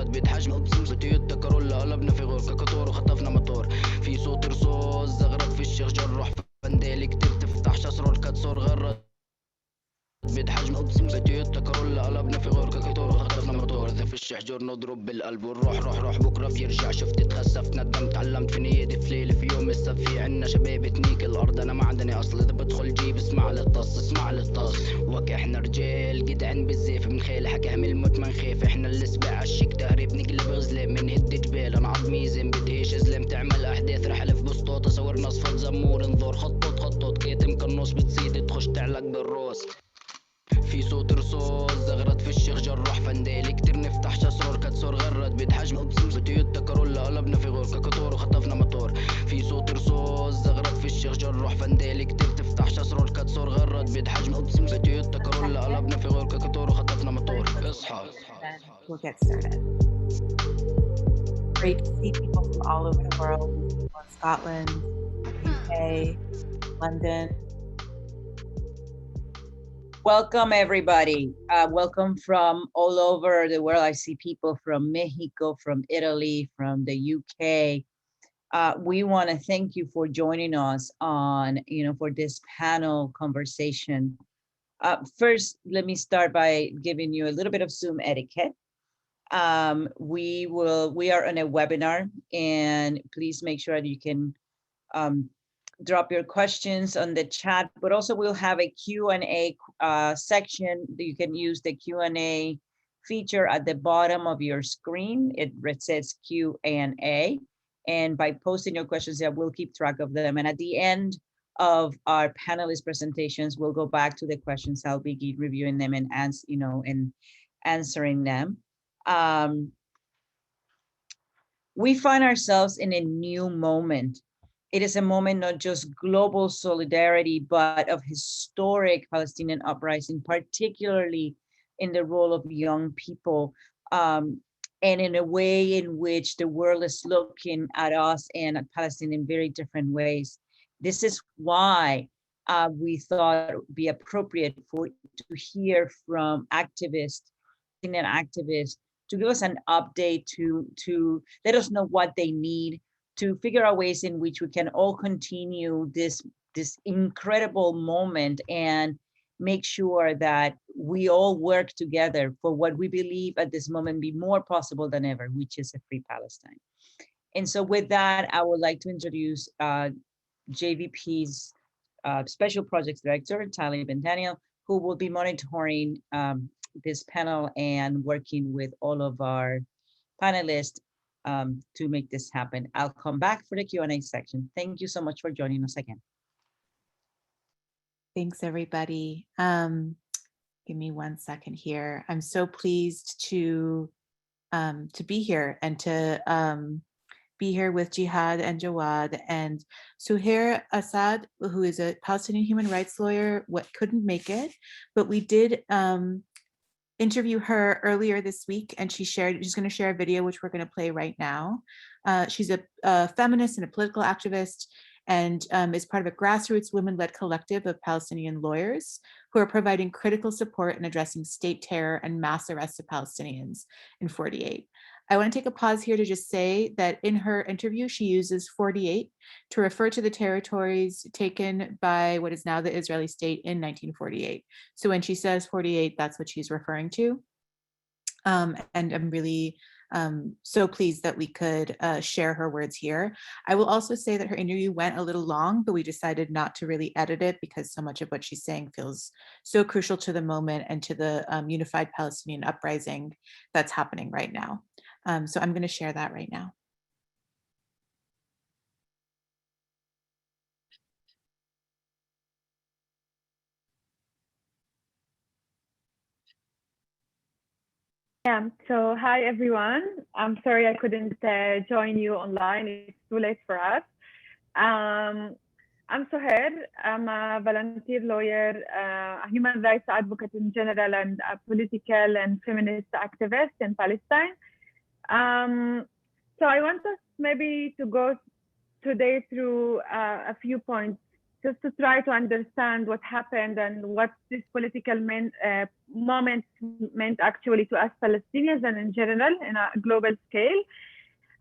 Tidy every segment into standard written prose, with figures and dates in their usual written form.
غرد بيت حجم قدس تويوتا كارولا قلبنا في غور كاكاتور وخطفنا موتور في صوت رصاص زغرت في الشيخ جرح فندالي كتير تفتح شسرور كاتسور غرد بيت حجم قدس تويوتا كارولا قلبنا في غور كاكاتور وخطفنا موتور ذا في الشحجور نضرب بالقلب ونروح روح بكره بيرجع شفت اتخسفت ندمت تعلمت في نيتي في ليله في يوم السبت في عنا شباب تنيك الارض انا معدني اصل اذا بدخل جيب اسمع للطص وك احنا رجال جدعان بالزيف من خيل حكى من الموت ما نخاف احنا اللي سبع عالشيك تهريب نقلب غزلان من هد جبال انا عظمي زين بديش ازلم تعمل احداث رح الف بسطوط اصور نصفة زمور انظر خطوط كيتم كالنص بتزيد تخش تعلق بالروس في صوت رصاص زغرت في الشيخ جرح فندالي كتير نفتح شسرور كاتسور غرد بيت حجم قدس تويوتا كارولا قلبنا في غور كاكاتور وخطفنا موتور في صوت رصاص زغرت في الشيخ جرح فندالي كتير تفتح شسرور كاتسور غرد بيت حجم قدس تويوتا كارولا قلبنا في غور كاكاتور وخطفنا موتور اصحى. We'll get started. Great to see people from all over the world, from Scotland, UK, London. Welcome, everybody. Welcome from all over the world. I see people from Mexico, from Italy, from the UK. We want to thank you for joining us on, for this panel conversation. First, let me start by giving you a little bit of Zoom etiquette. We are on a webinar, and please make sure that you can drop your questions on the chat, but also we'll have a Q&A section. You can use the Q&A feature at the bottom of your screen. It says Q&A, and by posting your questions, we'll keep track of them. And at the end of our panelist presentations, we'll go back to the questions. I'll be reviewing them and answering them. We find ourselves in a new moment. It is a moment not just global solidarity, but of historic Palestinian uprising, particularly in the role of young people, and in a way in which the world is looking at us and at Palestine in very different ways. This is why we thought it would be appropriate to hear from activists, Palestinian activists, to give us an update, to let us know what they need, to figure out ways in which we can all continue this incredible moment and make sure that we all work together for what we believe at this moment be more possible than ever, which is a free Palestine. And so with that, I would like to introduce JVP's Special Projects Director, Tali Ben-Daniel, who will be monitoring this panel and working with all of our panelists to make this happen. I'll come back for the Q&A section. Thank you so much for joining us again. Thanks, everybody. Give me 1 second here. I'm so pleased to be here and to be here with Jehad and Jawad and Soheir Assad, who is a Palestinian human rights lawyer, couldn't make it, but we did interview her earlier this week, and she's going to share a video which we're going to play right now. She's a feminist and a political activist, and is part of a grassroots women-led collective of Palestinian lawyers who are providing critical support in addressing state terror and mass arrests of Palestinians in 48. I want to take a pause here to just say that in her interview, she uses 48 to refer to the territories taken by what is now the Israeli state in 1948. So when she says 48, that's what she's referring to. And I'm really so pleased that we could share her words here. I will also say that her interview went a little long, but we decided not to really edit it because so much of what she's saying feels so crucial to the moment and to the unified Palestinian uprising that's happening right now. So I'm going to share that right now. Yeah, so hi everyone. I'm sorry I couldn't join you online. It's too late for us. I'm Soheir. I'm a volunteer lawyer, a human rights advocate in general, and a political and feminist activist in Palestine. So I want us maybe to go today through a few points just to try to understand what happened and what this political moment meant actually to us Palestinians and in general in a global scale.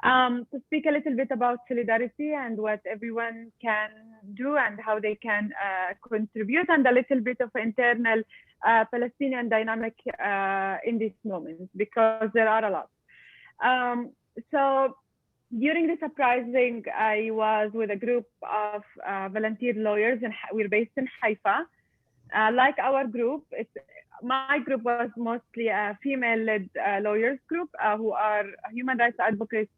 To speak a little bit about solidarity and what everyone can do and how they can contribute, and a little bit of internal Palestinian dynamic in this moment, because there are a lot. So during this uprising, I was with a group of volunteer lawyers, and we're based in Haifa. Like our group, my group was mostly a female-led lawyers group who are human rights advocates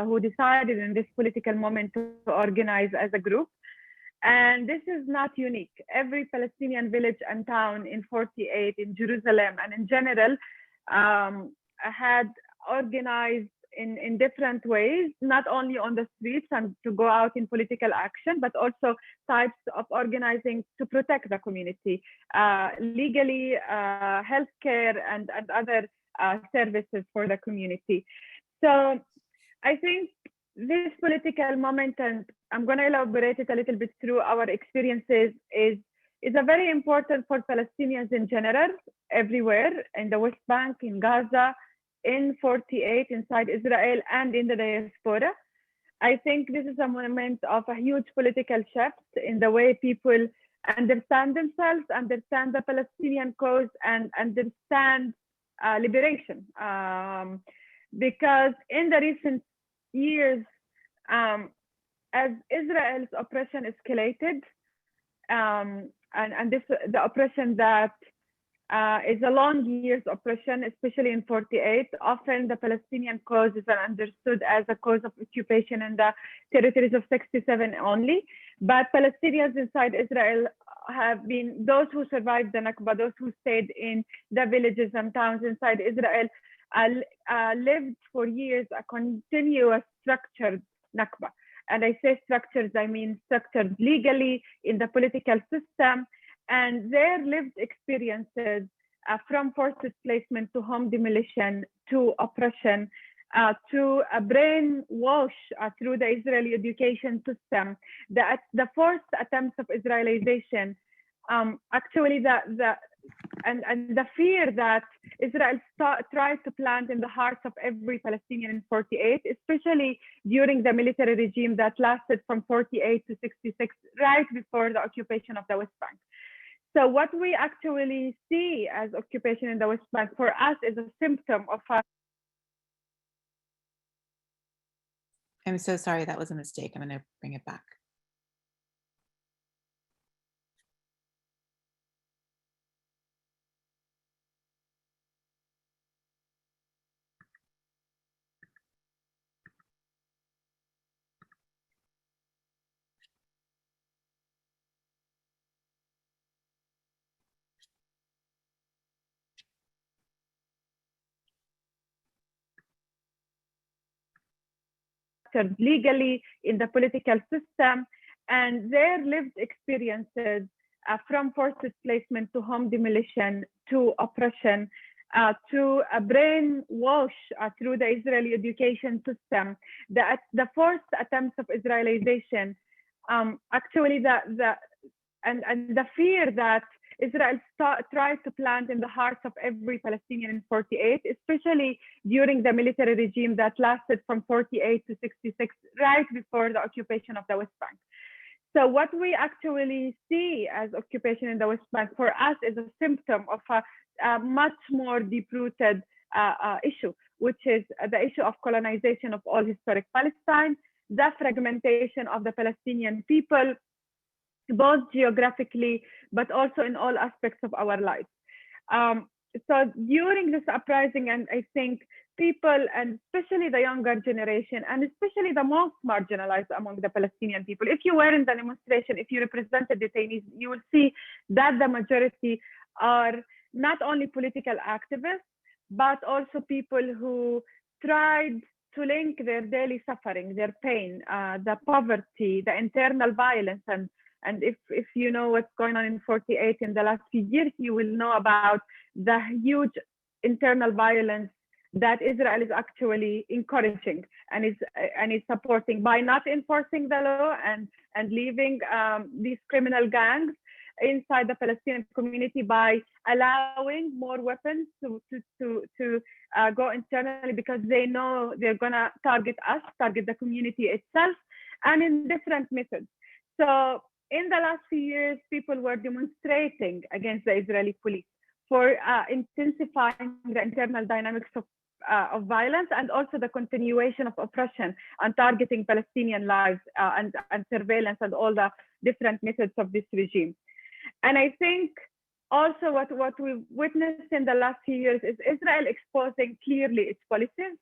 who decided in this political moment to organize as a group. And this is not unique. Every Palestinian village and town in 48, in Jerusalem, and in general, had organized in different ways, not only on the streets and to go out in political action, but also types of organizing to protect the community, legally, healthcare, and other services for the community. So I think this political moment, and I'm going to elaborate it a little bit through our experiences, is a very important for Palestinians in general, everywhere, in the West Bank, in Gaza, in 48, inside Israel, and in the diaspora. I think this is a moment of a huge political shift in the way people understand themselves, understand the Palestinian cause, and understand liberation. Because in the recent years, as Israel's oppression escalated, and the oppression that is a long years oppression, especially in 48. Often the Palestinian cause is understood as a cause of occupation in the territories of 67 only. But Palestinians inside Israel have been, those who survived the Nakba, those who stayed in the villages and towns inside Israel, lived for years a continuous structured Nakba. And I say structured, I mean structured legally in the political system, and their lived experiences from forced displacement to home demolition to oppression to a brainwash through the Israeli education system, the forced attempts of Israelization, actually the fear that Israel tried to plant in the hearts of every Palestinian in 48, especially during the military regime that lasted from 48 to 66, right before the occupation of the West Bank. So what we actually see as occupation in the West Bank for us is a symptom of a... I'm so sorry, that was a mistake. I'm going to bring it back. legally in the political system, and their lived experiences from forced displacement to home demolition to oppression to a brainwash through the Israeli education system, the forced attempts of Israelization, actually the fear that Israel tried to plant in the hearts of every Palestinian in 48, especially during the military regime that lasted from 48 to 66, right before the occupation of the West Bank. So what we actually see as occupation in the West Bank for us is a symptom of a much more deep-rooted issue, which is the issue of colonization of all historic Palestine, the fragmentation of the Palestinian people, both geographically, but also in all aspects of our lives. So during this uprising, and I think people, and especially the younger generation, and especially the most marginalized among the Palestinian people, if you were in the demonstration, if you represented detainees, you will see that the majority are not only political activists, but also people who tried to link their daily suffering, their pain, the poverty, the internal violence, and if you know what's going on in 48 in the last few years, you will know about the huge internal violence that Israel is actually encouraging and is supporting by not enforcing the law and leaving these criminal gangs inside the Palestinian community, by allowing more weapons to go internally, because they know they're gonna target us, target the community itself, and in different methods. So in the last few years, people were demonstrating against the Israeli police for intensifying the internal dynamics of violence, and also the continuation of oppression and targeting Palestinian lives and surveillance and all the different methods of this regime. And I think also what we've witnessed in the last few years is Israel exposing clearly its policies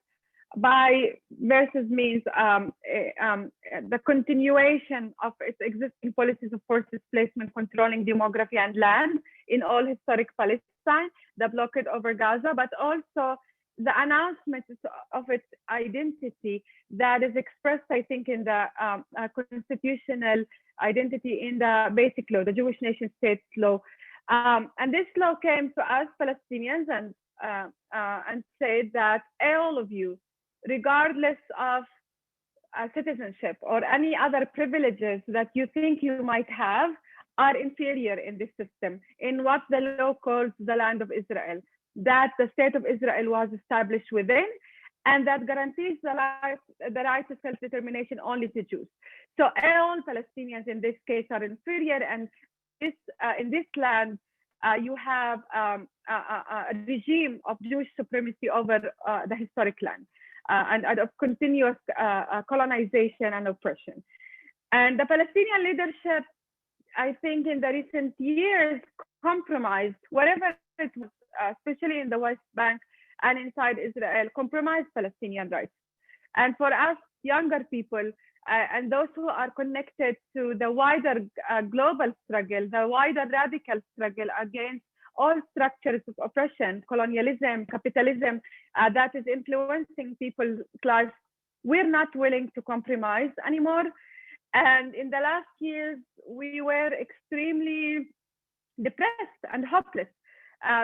by versus means the continuation of its existing policies of forced displacement, controlling demography and land in all historic Palestine, the blockade over Gaza, but also the announcement of its identity that is expressed, I think, in the constitutional identity in the basic law, the Jewish nation state law. And this law came to us Palestinians and said that all of you, regardless of citizenship or any other privileges that you think you might have, are inferior in this system, in what the law calls the land of Israel, that the state of Israel was established within, and that guarantees the right to self-determination only to Jews. So all Palestinians in this case are inferior, and in this land, you have a regime of Jewish supremacy over the historic land and of continuous colonization and oppression. And the Palestinian leadership, I think, in the recent years, compromised whatever it was, especially in the West Bank and inside Israel, compromised Palestinian rights. And for us younger people and those who are connected to the wider global struggle, the wider radical struggle against all structures of oppression, colonialism, capitalism, that is influencing people's lives, we're not willing to compromise anymore. And in the last years, we were extremely depressed and hopeless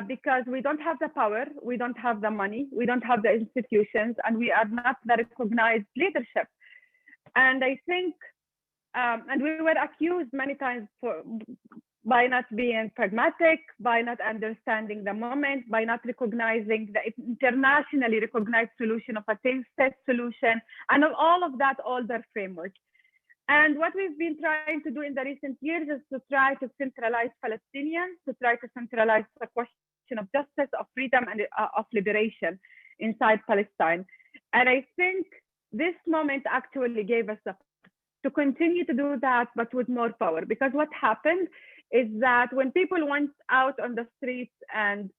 because we don't have the power, we don't have the money, we don't have the institutions, and we are not the recognized leadership. And I think, and we were accused many times by not being pragmatic, by not understanding the moment, by not recognizing the internationally recognized solution of a state solution, and of all of that older framework. And what we've been trying to do in the recent years is to try to centralize Palestinians, to try to centralize the question of justice, of freedom, and of liberation inside Palestine. And I think this moment actually gave us to continue to do that, but with more power. Because what happened is that when people went out on the streets, and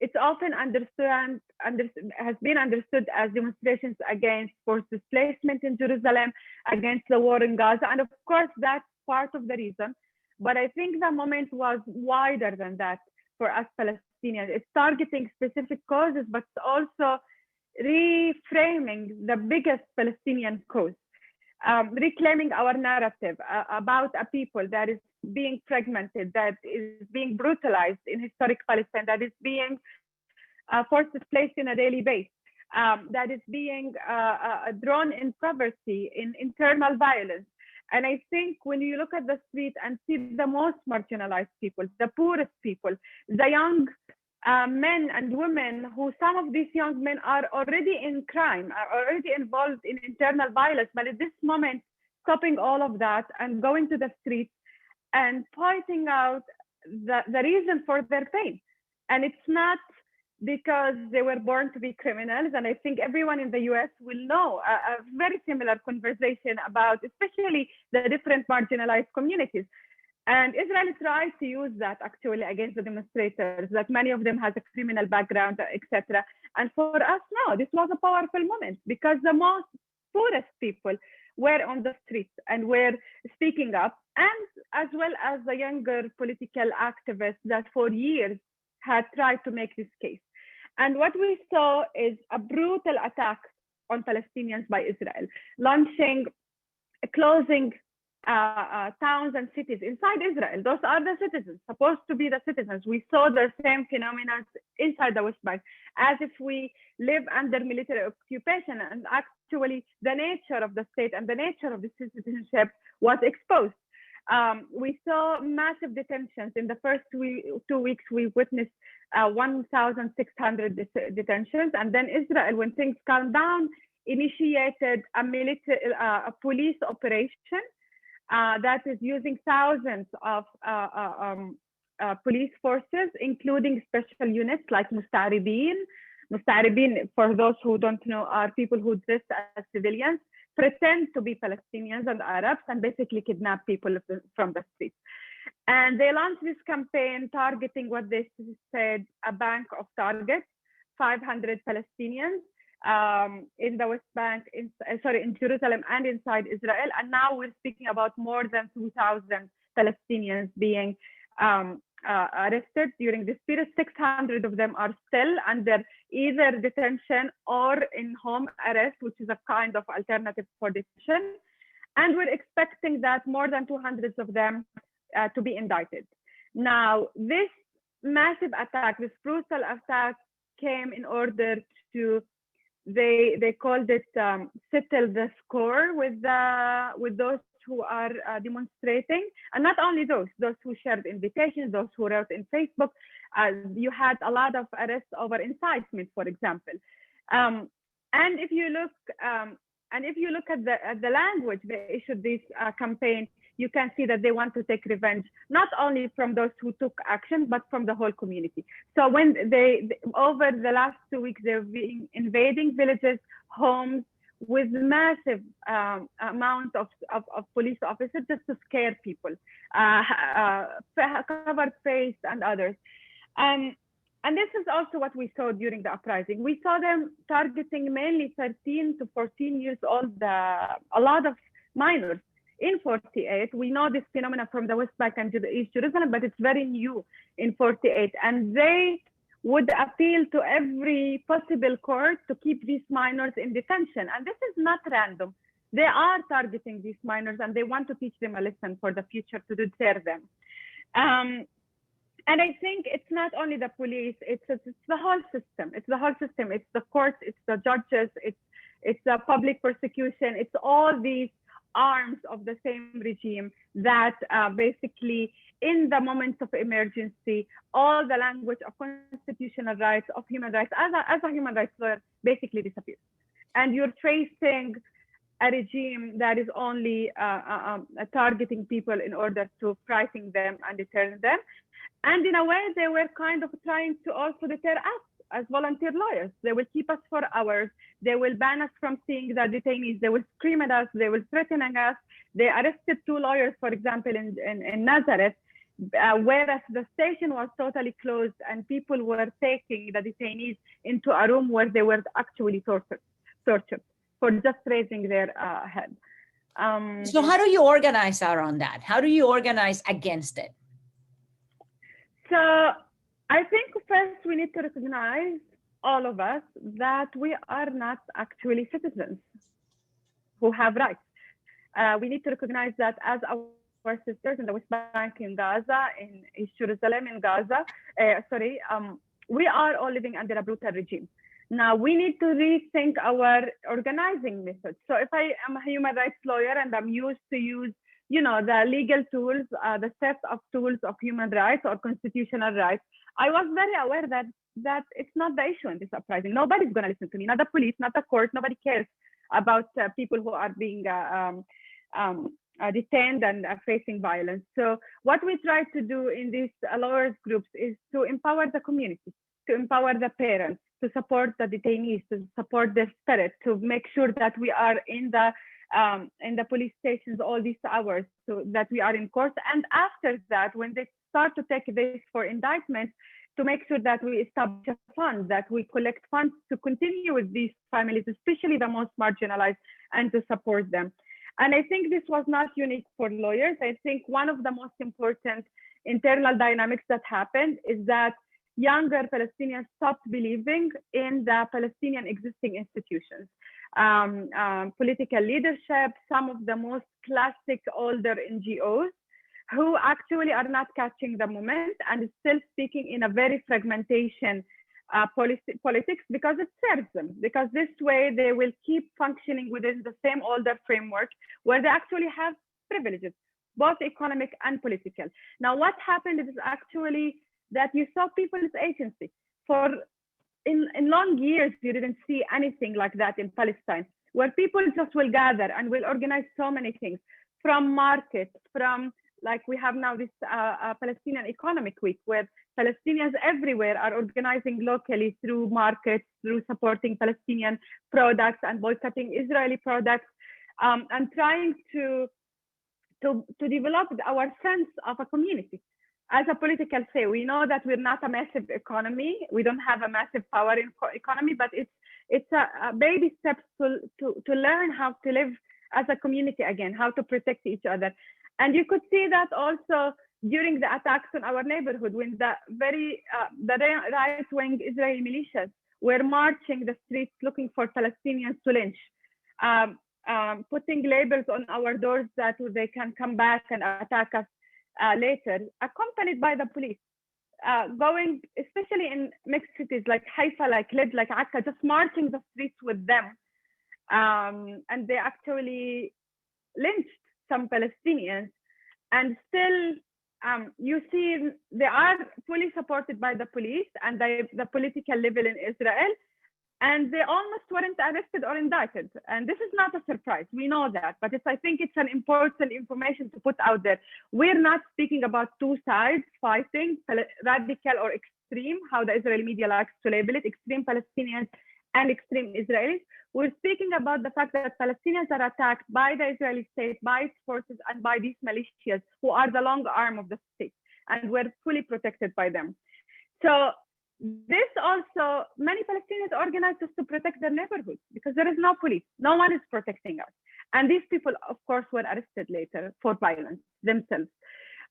it's often has been understood as demonstrations against forced displacement in Jerusalem, against the war in Gaza. And of course, that's part of the reason. But I think the moment was wider than that for us Palestinians. It's targeting specific causes, but also reframing the biggest Palestinian cause, reclaiming our narrative about a people that is being fragmented, that is being brutalized in historic Palestine, that is being forced displaced on a daily basis, that is being drawn in poverty, in internal violence. And I think when you look at the street and see the most marginalized people, the poorest people, the young men and women, who some of these young men are already in crime, are already involved in internal violence, but at this moment, stopping all of that and going to the streets and pointing out the reason for their pain. And it's not because they were born to be criminals. And I think everyone in the US will know a very similar conversation about especially the different marginalized communities. And Israel tried to use that actually against the demonstrators, that many of them has a criminal background, etc. And for us, no, this was a powerful moment because the most poorest people were on the streets and were speaking up, and as well as the younger political activists that for years had tried to make this case. And what we saw is a brutal attack on Palestinians by Israel, closing towns and cities inside Israel. Those are the citizens, supposed to be the citizens. We saw the same phenomena inside the West Bank, as if we live under military occupation, and actually the nature of the state and the nature of the citizenship was exposed. We saw massive detentions. In the first 2 weeks, we witnessed 1,600 detentions. And then Israel, when things calmed down, initiated a police operation that is using thousands of police forces, including special units like Mustaribin. Mustaribin, for those who don't know, are people who dress as civilians, pretend to be Palestinians and Arabs, and basically kidnap people from the streets. And they launched this campaign targeting what they said a bank of targets, 500 Palestinians in the West Bank, in Jerusalem and inside Israel. And now we're speaking about more than 2,000 Palestinians being arrested during this period. 600 of them are still under either detention or in home arrest, which is a kind of alternative for detention. And we're expecting that more than 200 of them to be indicted. Now, this massive attack, this brutal attack, came in order to, they called it settle the score with those who are demonstrating, and not only those who shared invitations, those who wrote in Facebook. You had a lot of arrests over incitement, for example. And if you look at the language they issued this campaign, you can see that they want to take revenge, not only from those who took action, but from the whole community. So when they over the last 2 weeks, they've been invading villages, homes, with massive amount of police officers just to scare people, covered face and others. And this is also what we saw during the uprising. We saw them targeting mainly 13 to 14 years old, a lot of minors. In 48, we know this phenomenon from the West Bank and East Jerusalem, but it's very new in 48. And they would appeal to every possible court to keep these minors in detention. And this is not random. They are targeting these minors, and they want to teach them a lesson for the future to deter them. And I think it's not only the police, it's the whole system. It's the whole system. It's the courts, it's the judges, it's the public prosecution. It's all these arms of the same regime that basically, in the moments of emergency, all the language of constitutional rights, of human rights, as a human rights lawyer, basically disappears. And you're facing a regime that is only targeting people in order to frighten them and deter them. And in a way, they were kind of trying to also deter us as volunteer lawyers. They will keep us for hours. They will ban us from seeing the detainees. They will scream at us. They will threaten us. They arrested 2 lawyers, for example, in Nazareth, whereas the station was totally closed and people were taking the detainees into a room where they were actually tortured for just raising their head. So how do you organize around that? How do you organize against it? So I think first we need to recognize, all of us, that we are not actually citizens who have rights. We need to recognize that as our sisters in the West Bank, in Gaza, in East Jerusalem, in Gaza, we are all living under a brutal regime. Now we need to rethink our organizing methods. So if I am a human rights lawyer and I'm used to use, the legal tools, the set of tools of human rights or constitutional rights, I was very aware that it's not the issue in this uprising. Nobody's going to listen to me, not the police, not the court. Nobody cares about people who are being detained and facing violence. So what we try to do in these lawyers groups is to empower the community, to empower the parents, to support the detainees, to support their spirit, to make sure that we are in the police stations all these hours, so that we are in court. And after that, when they start to take this for indictment, to make sure that we establish a fund, that we collect funds to continue with these families, especially the most marginalized, and to support them. And I think this was not unique for lawyers. I think one of the most important internal dynamics that happened is that younger Palestinians stopped believing in the Palestinian existing institutions. Political leadership, some of the most classic older NGOs, who actually are not catching the moment and still speaking in a very fragmentation politics, because it serves them, because this way they will keep functioning within the same older framework where they actually have privileges, both economic and political. Now, what happened is actually that you saw people's agency. For in long years, you didn't see anything like that in Palestine, where people just will gather and will organize so many things, from markets, from like we have now this Palestinian Economic Week, where Palestinians everywhere are organizing locally through markets, through supporting Palestinian products and boycotting Israeli products, and trying to develop our sense of a community. As a political say, we know that we're not a massive economy. We don't have a massive power in economy, but it's a baby steps to learn how to live as a community again, how to protect each other. And you could see that also during the attacks on our neighborhood, when the right-wing Israeli militias were marching the streets looking for Palestinians to lynch, putting labels on our doors that they can come back and attack us later, accompanied by the police, going, especially in mixed cities like Haifa, like Lid, like Akka, just marching the streets with them. And they actually lynched some Palestinians, and still you see they are fully supported by the police and the political level in Israel, and they almost weren't arrested or indicted. And this is not a surprise, we know that, but I think it's an important information to put out there. We're not speaking about two sides fighting, radical or extreme, how the Israeli media likes to label it, extreme Palestinians and extreme Israelis. We're speaking about the fact that Palestinians are attacked by the Israeli state, by its forces, and by these militias who are the long arm of the state, and we're fully protected by them. So this also, many Palestinians organized just to protect their neighborhoods because there is no police, no one is protecting us. And these people, of course, were arrested later for violence themselves.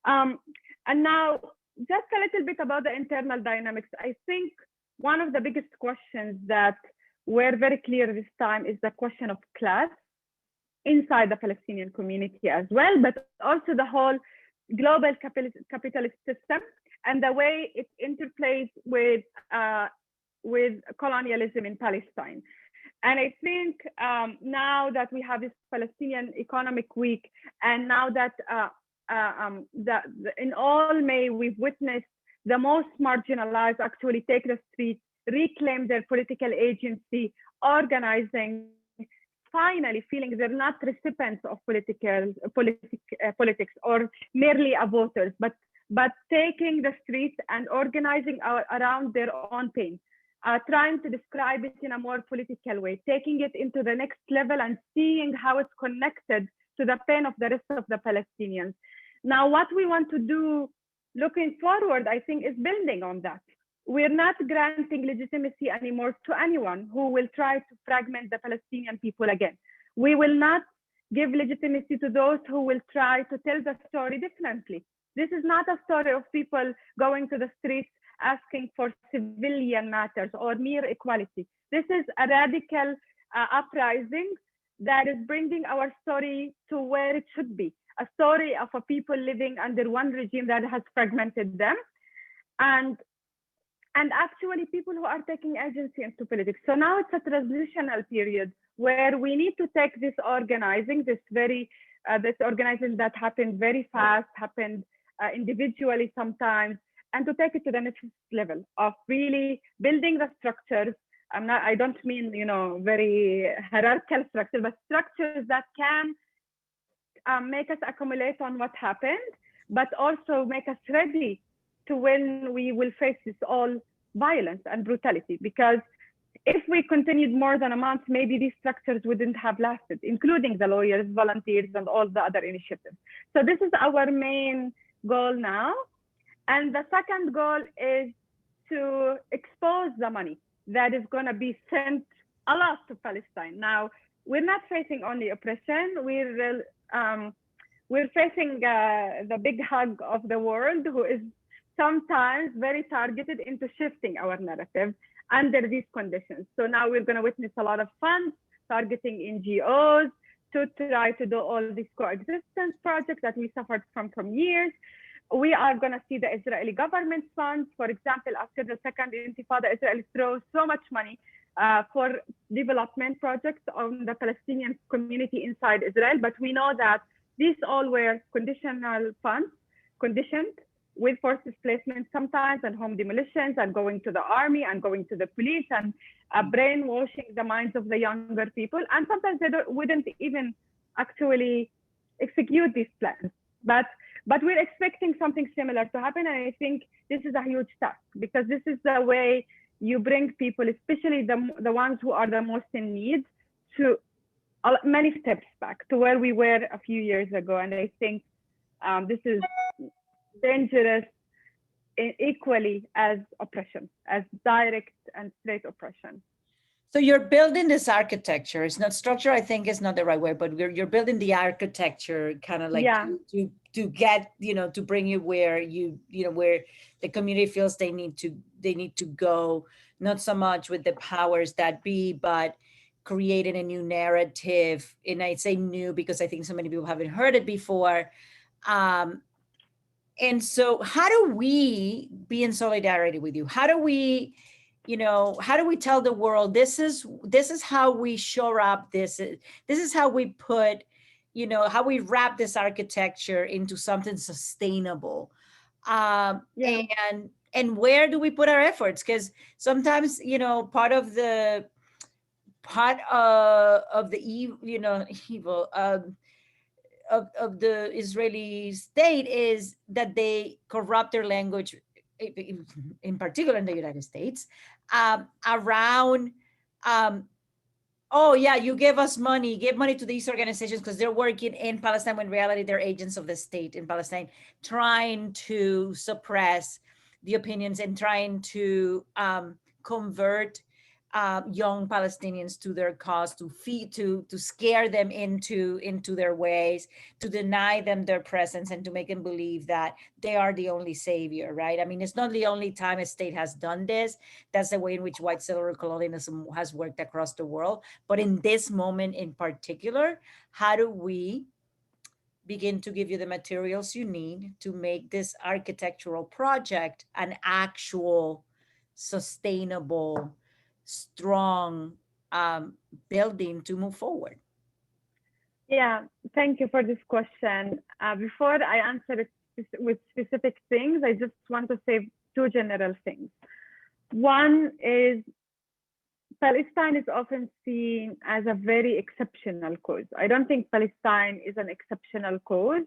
And now, just a little bit about the internal dynamics. I think one of the biggest questions that were very clear this time is the question of class inside the Palestinian community as well, but also the whole global capitalist system and the way it interplays with colonialism in Palestine. And I think now that we have this Palestinian Economic Week, and now that in all May we've witnessed the most marginalized actually take the streets, reclaim their political agency, organizing, finally feeling they're not recipients of politics or merely a voters, but taking the streets and organizing around their own pain, trying to describe it in a more political way, taking it into the next level and seeing how it's connected to the pain of the rest of the Palestinians. Now, what we want to do looking forward, I think, is building on that. We're not granting legitimacy anymore to anyone who will try to fragment the Palestinian people again. We will not give legitimacy to those who will try to tell the story differently. This is not a story of people going to the streets asking for civilian matters or mere equality. This is a radical uprising that is bringing our story to where it should be, a story of a people living under one regime that has fragmented them, and actually people who are taking agency into politics. So now it's a transitional period where we need to take this organizing, this organizing that happened very fast, happened individually sometimes, and to take it to the next level of really building the structures. I don't mean, very hierarchical structures, but structures that can make us accumulate on what happened, but also make us ready to when we will face this all violence and brutality. Because if we continued more than a month, maybe these structures wouldn't have lasted, including the lawyers, volunteers, and all the other initiatives. So this is our main goal now. And the second goal is to expose the money that is going to be sent a lot to Palestine. Now, we're not facing only oppression. We're facing the big hug of the world, who is sometimes very targeted into shifting our narrative under these conditions. So now we're going to witness a lot of funds targeting NGOs to try to do all these coexistence projects that we suffered from years. We are going to see the Israeli government funds. For example, after the second Intifada, Israel throws so much money for development projects on the Palestinian community inside Israel. But we know that these all were conditional funds, conditioned with forced displacement sometimes, and home demolitions, and going to the army, and going to the police, and brainwashing the minds of the younger people. And sometimes they wouldn't even actually execute these plans. But we're expecting something similar to happen. And I think this is a huge task, because this is the way you bring people, especially the ones who are the most in need, to many steps back to where we were a few years ago. And I think this is dangerous equally as oppression, as direct and straight oppression. So you're building this architecture. It's not structure, I think is not the right word, but you're building the architecture kind of like to get, to bring you where where the community feels they need to go, not so much with the powers that be, but creating a new narrative. And I say new because I think so many people haven't heard it before. And so how do we be in solidarity with you? How do we tell the world, this is how we shore up this is how we put, how we wrap this architecture into something sustainable. And where do we put our efforts? Because sometimes, part of the evil of the Israeli state is that they corrupt their language, in particular in the United States, around, oh yeah, you give us money, give money to these organizations because they're working in Palestine, when in reality they're agents of the state in Palestine, trying to suppress the opinions and trying to convert young Palestinians to their cause, to scare them into their ways, to deny them their presence, and to make them believe that they are the only savior, right? I mean, it's not the only time a state has done this. That's the way in which white settler colonialism has worked across the world. But in this moment in particular, how do we begin to give you the materials you need to make this architectural project an actual, sustainable, strong building to move forward? Yeah, thank you for this question. Before I answer it with specific things, I just want to say two general things. One is Palestine is often seen as a very exceptional cause. I don't think Palestine is an exceptional cause.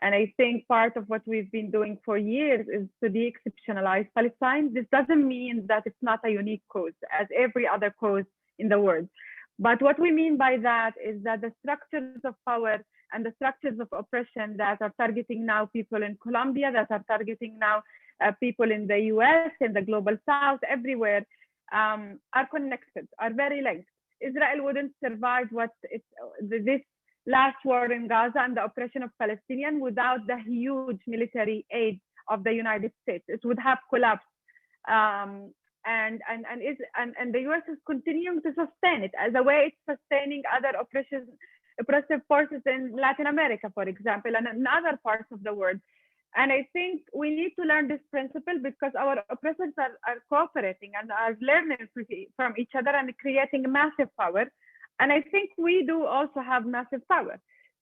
And I think part of what we've been doing for years is to de-exceptionalize Palestine. This doesn't mean that it's not a unique cause, as every other cause in the world. But what we mean by that is that the structures of power and the structures of oppression that are targeting now people in Colombia, that are targeting now people in the US, in the global South, everywhere, are connected, are very linked. Israel wouldn't survive this last war in Gaza and the oppression of Palestinians without the huge military aid of the United States. It would have collapsed. And the US is continuing to sustain it as a way it's sustaining other oppressive forces in Latin America, for example, and in other parts of the world. And I think we need to learn this principle because our oppressors are cooperating and are learning from each other and creating massive power. And I think we do also have massive power.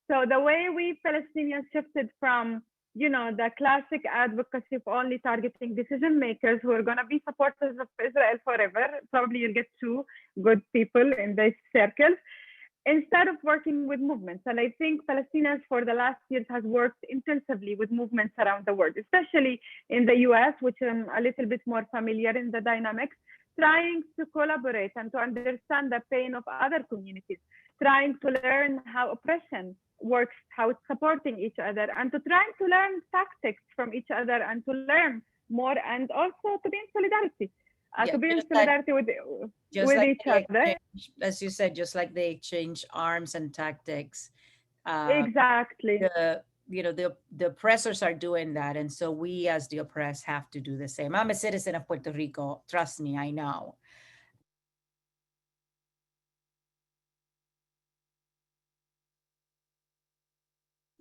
So the way we Palestinians shifted from, the classic advocacy of only targeting decision makers who are going to be supporters of Israel forever, probably you'll get two good people in these circles, instead of working with movements. And I think Palestinians for the last years has worked intensively with movements around the world, especially in the US, which I'm a little bit more familiar in the dynamics, trying to collaborate and to understand the pain of other communities, trying to learn how oppression works, how it's supporting each other, and to try to learn tactics from each other and to learn more, and also to be in solidarity. To be in solidarity with each other. As you said, just like they exchange arms and tactics. Exactly. the oppressors are doing that, and so we as the oppressed have to do the same. I'm a citizen of Puerto Rico, trust me, I know.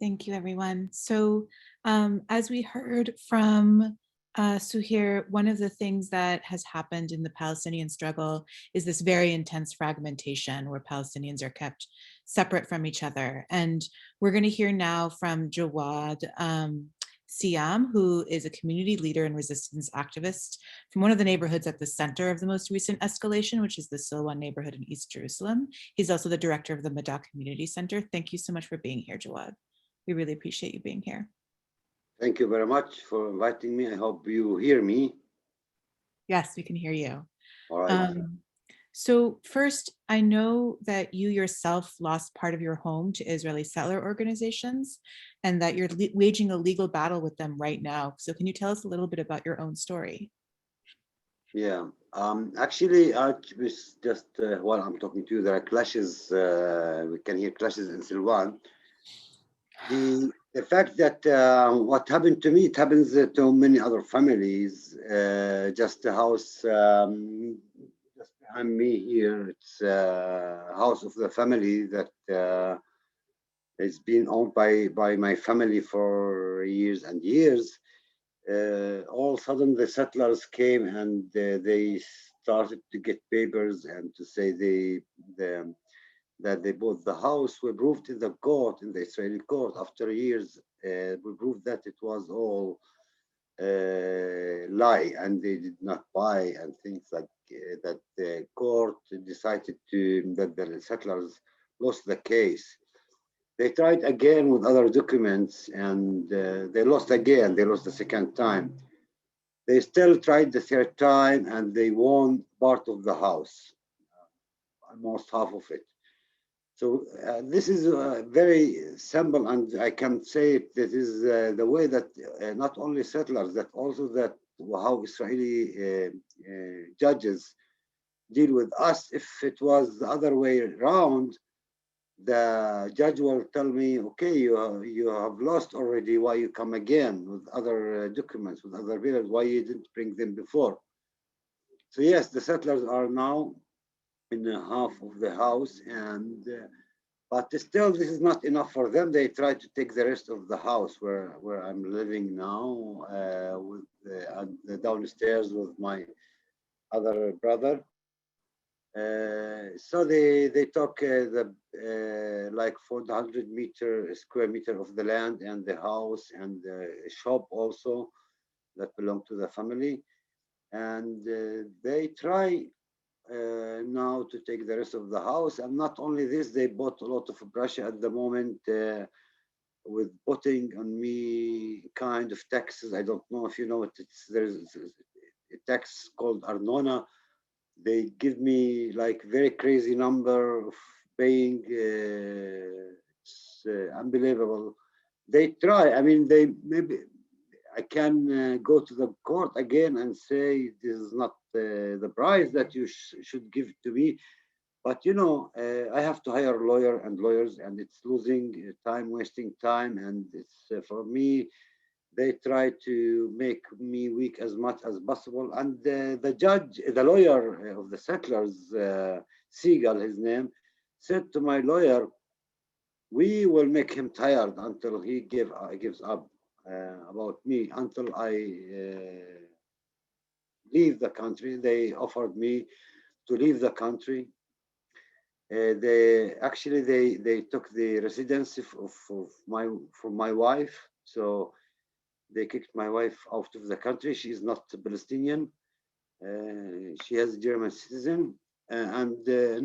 Thank you, everyone. So as we heard from Soheir, one of the things that has happened in the Palestinian struggle is this very intense fragmentation where Palestinians are kept separate from each other. And we're going to hear now from Jawad Siyam, who is a community leader and resistance activist from one of the neighborhoods at the center of the most recent escalation, which is the Silwan neighborhood in East Jerusalem. He's also the director of the Madah Community Center. Thank you so much for being here, Jawad. We really appreciate you being here. Thank you very much for inviting me. I hope you hear me. Yes, we can hear you. All right. So first, I know that you yourself lost part of your home to Israeli settler organizations and that you're waging a legal battle with them right now. So can you tell us a little bit about your own story? Yeah. Actually, I was just while I'm talking to you, there are clashes. We can hear clashes in Silwan. The fact that what happened to me, it happens to many other families. Just a house just behind me here, it's a house of the family that has been owned by my family for years and years. All of a sudden, the settlers came and they started to get papers and to say that they bought the house. We proved in the court, in the Israeli court, after years, we proved that it was all lie and they did not buy and things like that. The court decided that the settlers lost the case. They tried again with other documents and they lost again. They lost the second time. They still tried the third time and they won part of the house, almost half of it. So this is very simple, and I can say it. That is the way that not only settlers, that also that how Israeli judges deal with us. If it was the other way around, the judge will tell me, "Okay, you have lost already. Why you come again with other documents, with other bills? Why you didn't bring them before?" So yes, the settlers are now in half of the house, and but still this is not enough for them. They try to take the rest of the house where I'm living now, with the downstairs with my other brother. So they took the like 400 square meter of the land and the house and the shop also that belong to the family, and they try now to take the rest of the house. And not only this, they bought a lot of pressure at the moment with putting on me kind of taxes. I don't know if you know it. There's a tax called Arnona. They give me like very crazy number of paying. It's unbelievable. They try. I mean, they maybe I can go to the court again and say this is not the price that you should give to me. But you know, I have to hire a lawyer and lawyers, and it's losing time, wasting time, and it's for me. They try to make me weak as much as possible. And the judge, the lawyer of the settlers, Seagal, his name, said to my lawyer, "We will make him tired until he gives up about me, until I leave the country." They offered me to leave the country. They took the residency from my wife, so they kicked my wife out of the country. She is not Palestinian. She has a German citizen, and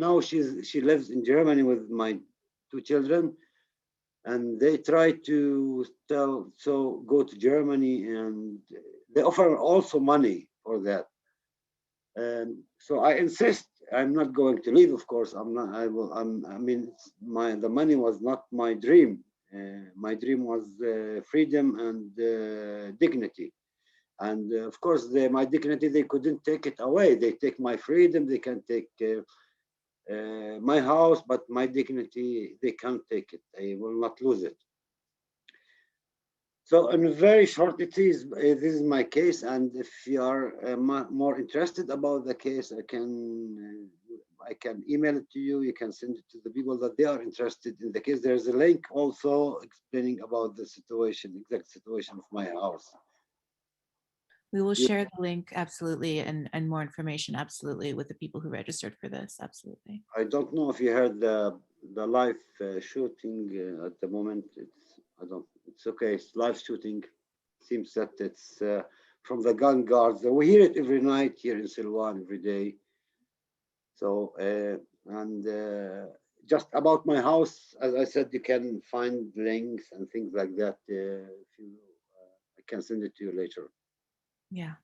now she lives in Germany with my two children. And they try to go to Germany, and they offer also money for that. So I insist. I'm not going to leave. Of course, I'm not. I will. I mean, the money was not my dream. My dream was freedom and dignity. And of course, my dignity, they couldn't take it away. They take my freedom. They can take my house, but my dignity, they can't take it. I will not lose it. So in very short, this is my case, and if you are more interested about the case, I can email it to you. You can send it to the people that they are interested in the case. There's a link also explaining about the situation, exact situation of my house. We will You, share the link, absolutely, and more information, absolutely, with the people who registered for this, absolutely. I don't know if you heard the live shooting at the moment. It's okay. It's live shooting. Seems that it's from the gun guards. We hear it every night here in Silwan every day. So and just about my house, as I said, you can find links and things like that. If you, I can send it to you later. Yeah.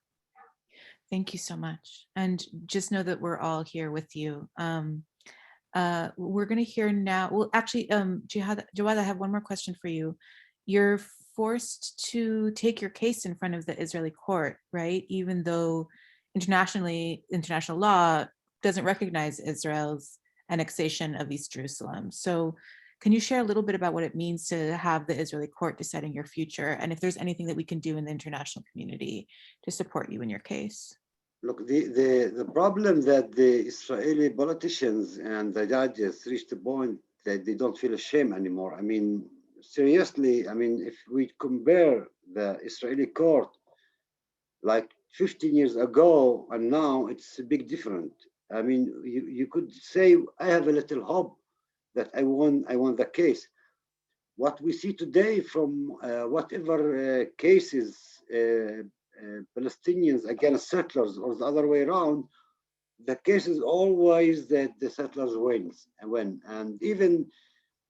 Thank you so much. And just know that we're all here with you. We're going to hear now. Well, actually, Jawad, I have one more question for you. You're forced to take your case in front of the Israeli court, right? Even though international law doesn't recognize Israel's annexation of East Jerusalem. So can you share a little bit about what it means to have the Israeli court deciding your future, and if there's anything that we can do in the international community to support you in your case? Look, the problem that the Israeli politicians and the judges reached a point that they don't feel ashamed anymore. I mean, seriously, I mean, if we compare the Israeli court like 15 years ago and now, it's a big different. I mean, you could say I have a little hope that I won the case. What we see today from whatever cases Palestinians against settlers or the other way around, the case is always that the settlers win. And even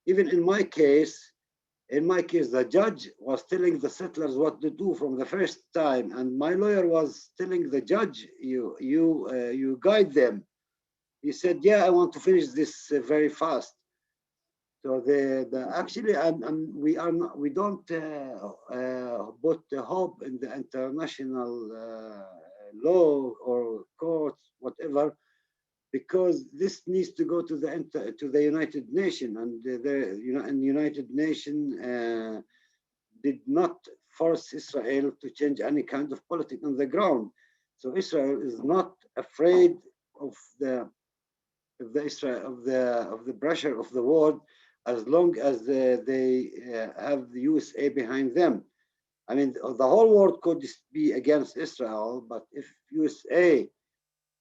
in my case, the judge was telling the settlers what to do from the first time, and my lawyer was telling the judge, you guide them. He said, "Yeah, I want to finish this very fast." So the actually, we are not, we don't put the hope in the international law or courts, whatever, because this needs to go to the United Nations, and and United Nations did not force Israel to change any kind of politics on the ground. So Israel is not afraid of the Israel of the pressure of the world, as long as they have the USA behind them. I mean, the whole world could be against Israel, but if USA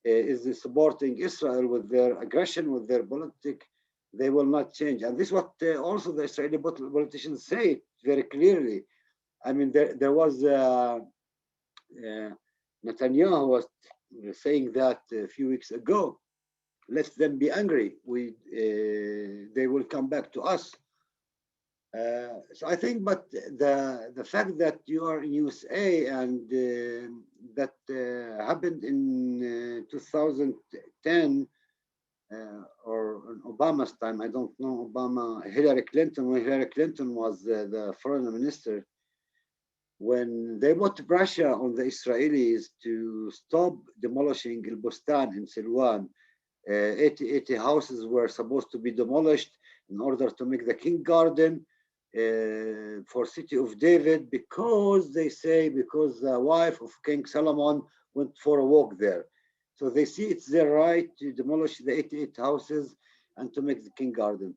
is supporting Israel with their aggression, with their politics, they will not change. And this is what also the Israeli politicians say very clearly. I mean, there was Netanyahu was saying that a few weeks ago. Let them be angry. They will come back to us. So I think, but the fact that you are in USA and that happened in 2010 or in Obama's time, I don't know Hillary Clinton, when Hillary Clinton was the foreign minister, when they put pressure on the Israelis to stop demolishing El Bustan in Silwan. 80 houses were supposed to be demolished in order to make the King Garden for City of David, because they say because the wife of King Solomon went for a walk there. So they see it's their right to demolish the 88 houses and to make the King Garden.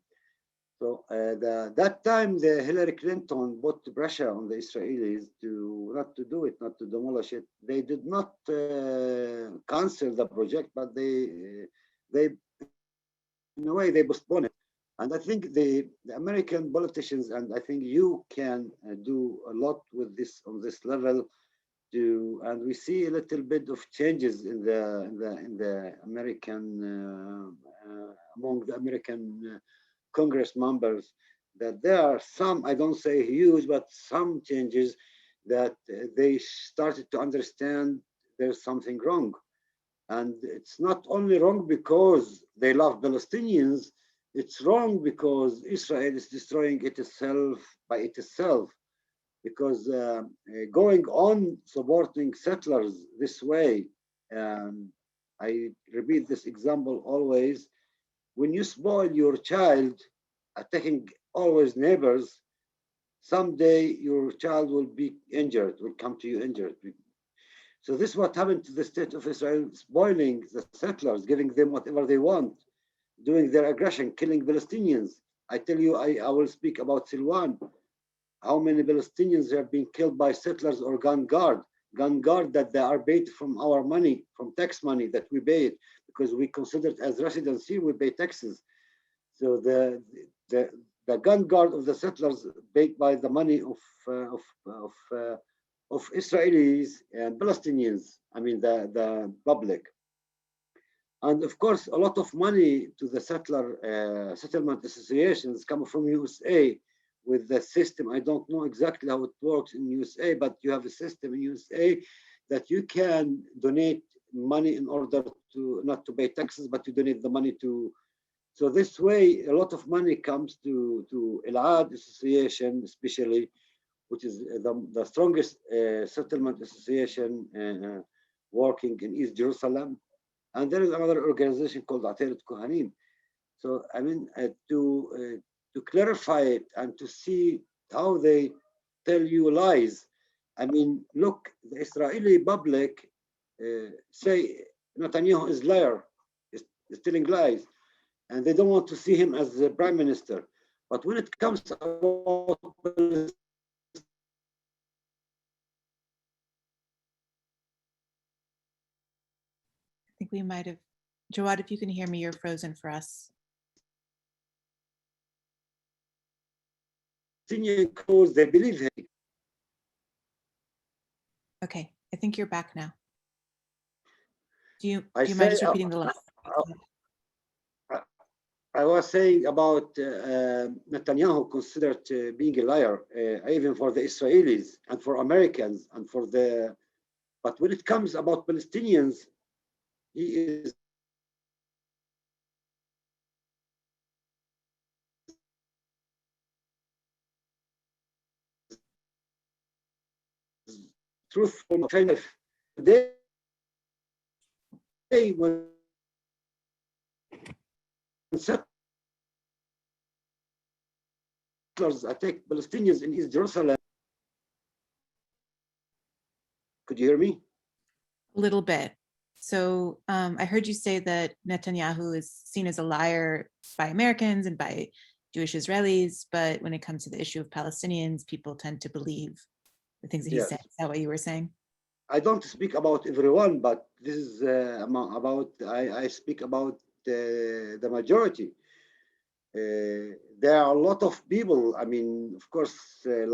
So that time, the Hillary Clinton put pressure on the Israelis to not to do it, not to demolish it. They did not cancel the project, but they in a way they postpone it. And I think the American politicians, and I think you can do a lot with this on this level and we see a little bit of changes in the American among the American Congress members, that there are some, I don't say huge, but some changes that they started to understand there's something wrong. And it's not only wrong because they love Palestinians, it's wrong because Israel is destroying itself by itself. Because going on supporting settlers this way, I repeat this example always, when you spoil your child, attacking always neighbors, someday your child will be injured, will come to you injured. So this is what happened to the state of Israel, spoiling the settlers, giving them whatever they want, doing their aggression, killing Palestinians. I tell you, I will speak about Silwan. How many Palestinians have been killed by settlers or gun guard that they are paid from our money, from tax money that we paid, because we consider it as residents here, we pay taxes. So the gun guard of the settlers paid by the money of Israelis and Palestinians, I mean the public. And of course, a lot of money to the settlement associations come from USA with the system. I don't know exactly how it works in USA, but you have a system in USA that you can donate money in order to not to pay taxes, but to donate the money to. So this way, a lot of money comes to Al-Ad Association, especially, which is the strongest settlement association working in East Jerusalem. And there is another organization called Ateret Kohanim. So I mean, to clarify it and to see how they tell you lies. I mean, look, the Israeli public say Netanyahu is liar, is telling lies, and they don't want to see him as the prime minister. But when it comes about I think we might have, Jawad, if you can hear me, you're frozen for us. Palestinian cause, they believe him. Okay, I think you're back now. Do you I mind just say, repeating the last? I was saying about Netanyahu considered being a liar, even for the Israelis and for Americans and for the. But when it comes about Palestinians, he is truthful. Today, when settlers attack Palestinians in East Jerusalem, could you hear me? A little bit. So I heard you say that Netanyahu is seen as a liar by Americans and by Jewish Israelis, but when it comes to the issue of Palestinians, people tend to believe the things that he said. Is that what you were saying? I don't speak about everyone, but this is about, I speak about the majority. There are a lot of people, I mean, of course,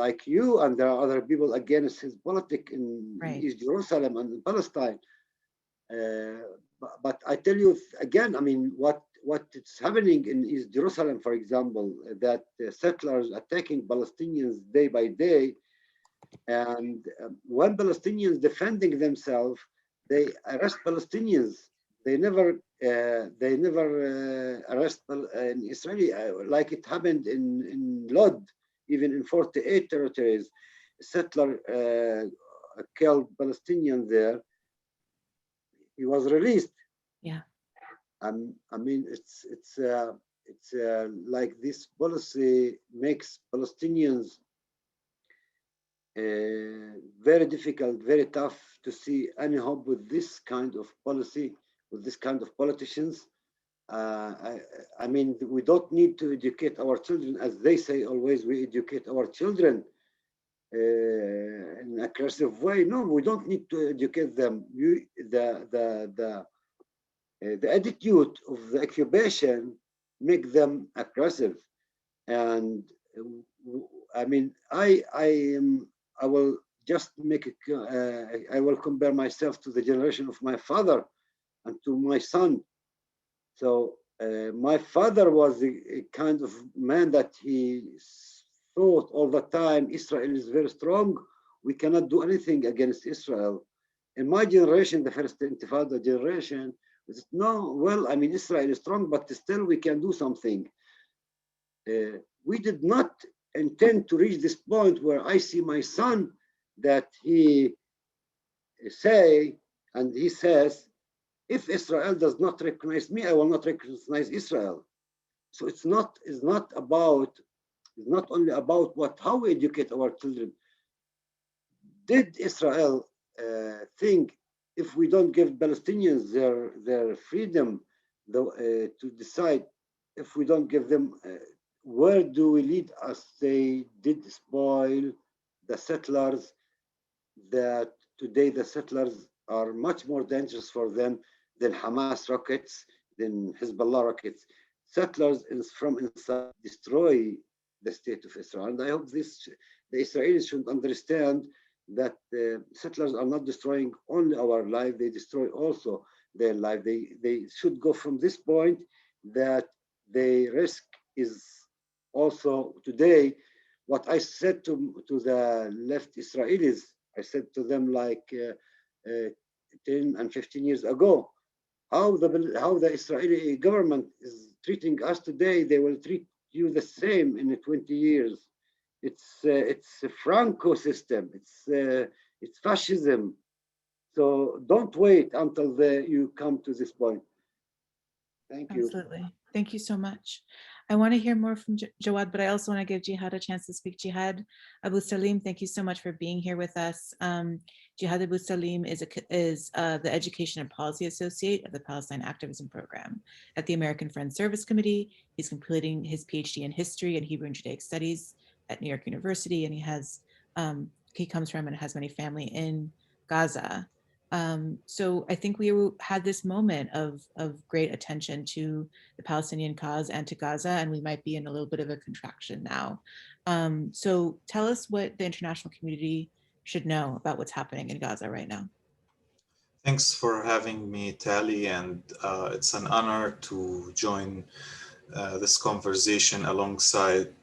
like you, and there are other people against his politics in East Jerusalem and in Palestine. But I tell you again, I mean, what is happening in East Jerusalem, for example, that settlers attacking Palestinians day by day, and when Palestinians defending themselves, they arrest Palestinians. They never arrest an Israeli, like it happened in Lod, even in 48 territories. A settler killed Palestinians there. He was released. Yeah. I mean, it's like this policy makes Palestinians very difficult, very tough to see any hope with this kind of policy, with this kind of politicians. I mean, we don't need to educate our children, as they say always, we educate our children in an aggressive way. No, we don't need to educate them. The attitude of the occupation make them aggressive. And I mean, I will just make I will compare myself to the generation of my father and to my son. So my father was a kind of man that he thought all the time, Israel is very strong. We cannot do anything against Israel. In my generation, the first Intifada generation, no, well, I mean, Israel is strong, but still we can do something. We did not intend to reach this point where I see my son that he say, and he says, if Israel does not recognize me, I will not recognize Israel. So it's not about It's not only about how we educate our children. Did Israel think if we don't give Palestinians their freedom to decide, if we don't give them, where do we lead us? They did spoil the settlers, that today the settlers are much more dangerous for them than Hamas rockets, than Hezbollah rockets. Settlers from inside destroy the state of Israel. And I hope the Israelis should understand that settlers are not destroying only our life, they destroy also their life. They should go from this point that the risk is also today. What I said to the left Israelis, I said to them like 10 and 15 years ago, how the Israeli government is treating us today, they will treat you the same in 20 years. It's a Franco system. It's fascism. So don't wait until you come to this point. Thank you. Absolutely. Thank you so much. I want to hear more from Jawad, but I also want to give Jehad a chance to speak. Jehad Abusalim, thank you so much for being here with us. Jehad Abusalim is the Education and Policy Associate of the Palestine Activism Program at the American Friends Service Committee. He's completing his PhD in History and Hebrew and Judaic Studies at New York University, and he comes from and has many family in Gaza. So I think we had this moment of great attention to the Palestinian cause and to Gaza, and we might be in a little bit of a contraction now. So tell us what the international community should know about what's happening in Gaza right now. Thanks for having me, Tali, and it's an honor to join this conversation alongside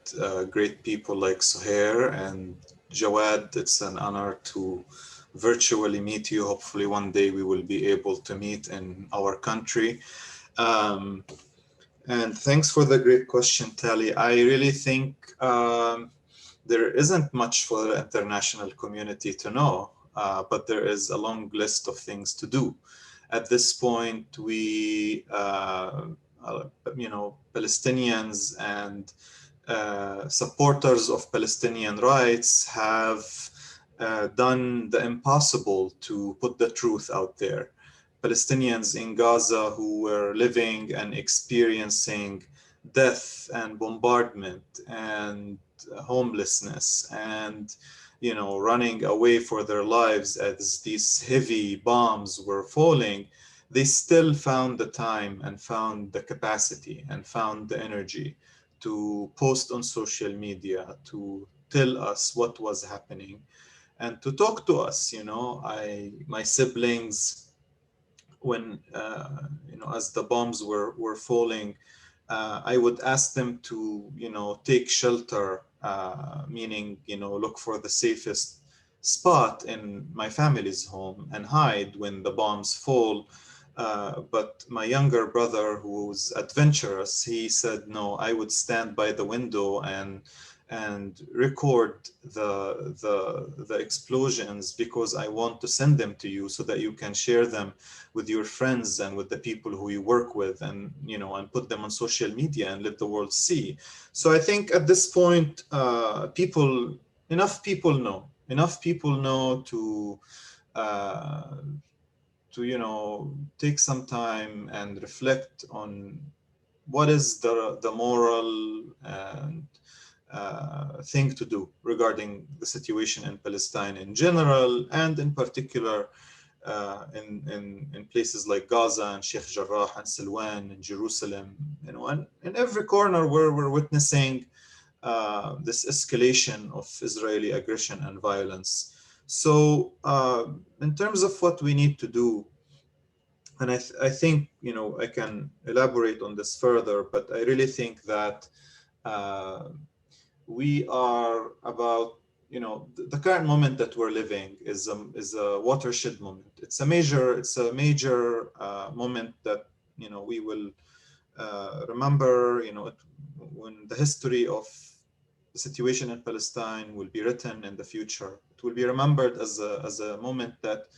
great people like Soheir and Jawad. It's an honor to virtually meet you. Hopefully one day we will be able to meet in our country. And thanks for the great question, Tali. I really think there isn't much for the international community to know, but there is a long list of things to do. At this point, we, Palestinians and supporters of Palestinian rights have done the impossible to put the truth out there. Palestinians in Gaza who were living and experiencing death and bombardment and homelessness and running away for their lives as these heavy bombs were falling, they still found the time and found the capacity and found the energy to post on social media, to tell us what was happening and to talk to us. My siblings, when as the bombs were falling, I would ask them to take shelter, meaning look for the safest spot in my family's home and hide when the bombs fall. But my younger brother, who's adventurous, he said, no, I would stand by the window and record the explosions because I want to send them to you so that you can share them with your friends and with the people who you work with, and and put them on social media and let the world see. So I think at this point, enough people know to take some time and reflect on what is the moral and thing to do regarding the situation in Palestine in general, and in particular in places like Gaza and Sheikh Jarrah and Silwan and Jerusalem, and in every corner where we're witnessing this escalation of Israeli aggression and violence. So in terms of what we need to do, and I think I can elaborate on this further, but I really think that we are about, the current moment that we're living is a watershed moment. It's a major moment that we will remember. When the history of the situation in Palestine will be written in the future, it will be remembered as a moment that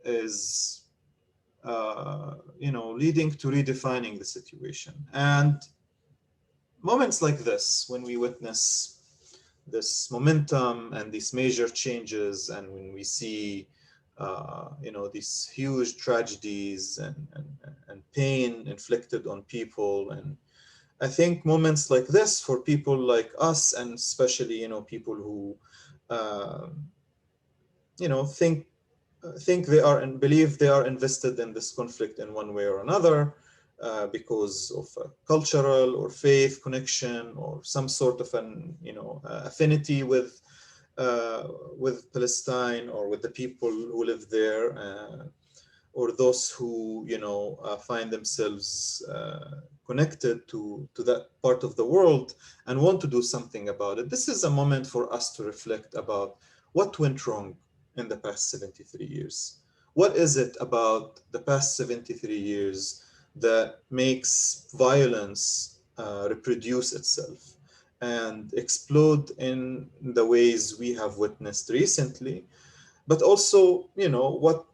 is leading to redefining the situation. And moments like this, when we witness this momentum and these major changes, and when we see these huge tragedies and pain inflicted on people. And I think moments like this for people like us, and especially people who think they are and believe they are invested in this conflict in one way or another, because of a cultural or faith connection or some sort of an affinity with Palestine or with the people who live there, or those who find themselves connected to that part of the world and want to do something about it. This is a moment for us to reflect about what went wrong in the past 73 years. What is it about the past 73 years that makes violence reproduce itself and explode in the ways we have witnessed recently? But also, what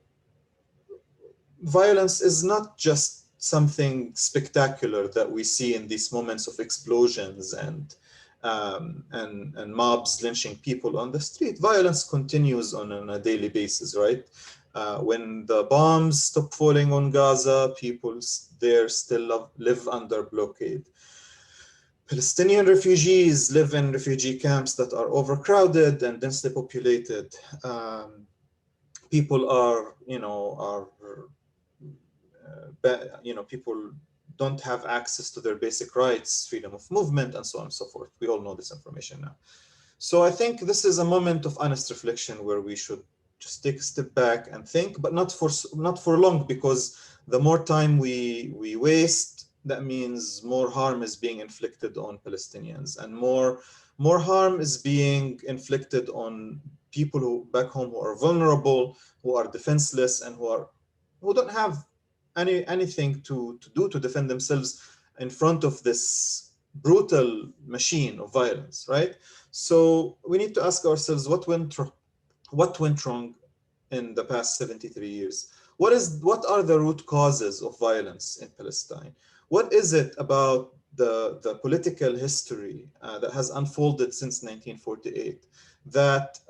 violence is not just something spectacular that we see in these moments of explosions and mobs lynching people on the street. Violence continues on a daily basis, right? When the bombs stop falling on Gaza, people there still live under blockade. Palestinian refugees live in refugee camps that are overcrowded and densely populated. People are people don't have access to their basic rights, freedom of movement, and so on and so forth. We all know this information now. So I think this is a moment of honest reflection where we should just take a step back and think, but not for long, because the more time we waste, that means more harm is being inflicted on Palestinians, and more harm is being inflicted on people who back home who are vulnerable, who are defenseless, and who don't have anything to do to defend themselves in front of this brutal machine of violence, right? So we need to ask ourselves what went wrong in the past 73 years. What are the root causes of violence in Palestine? What is it about the political history that has unfolded since 1948 that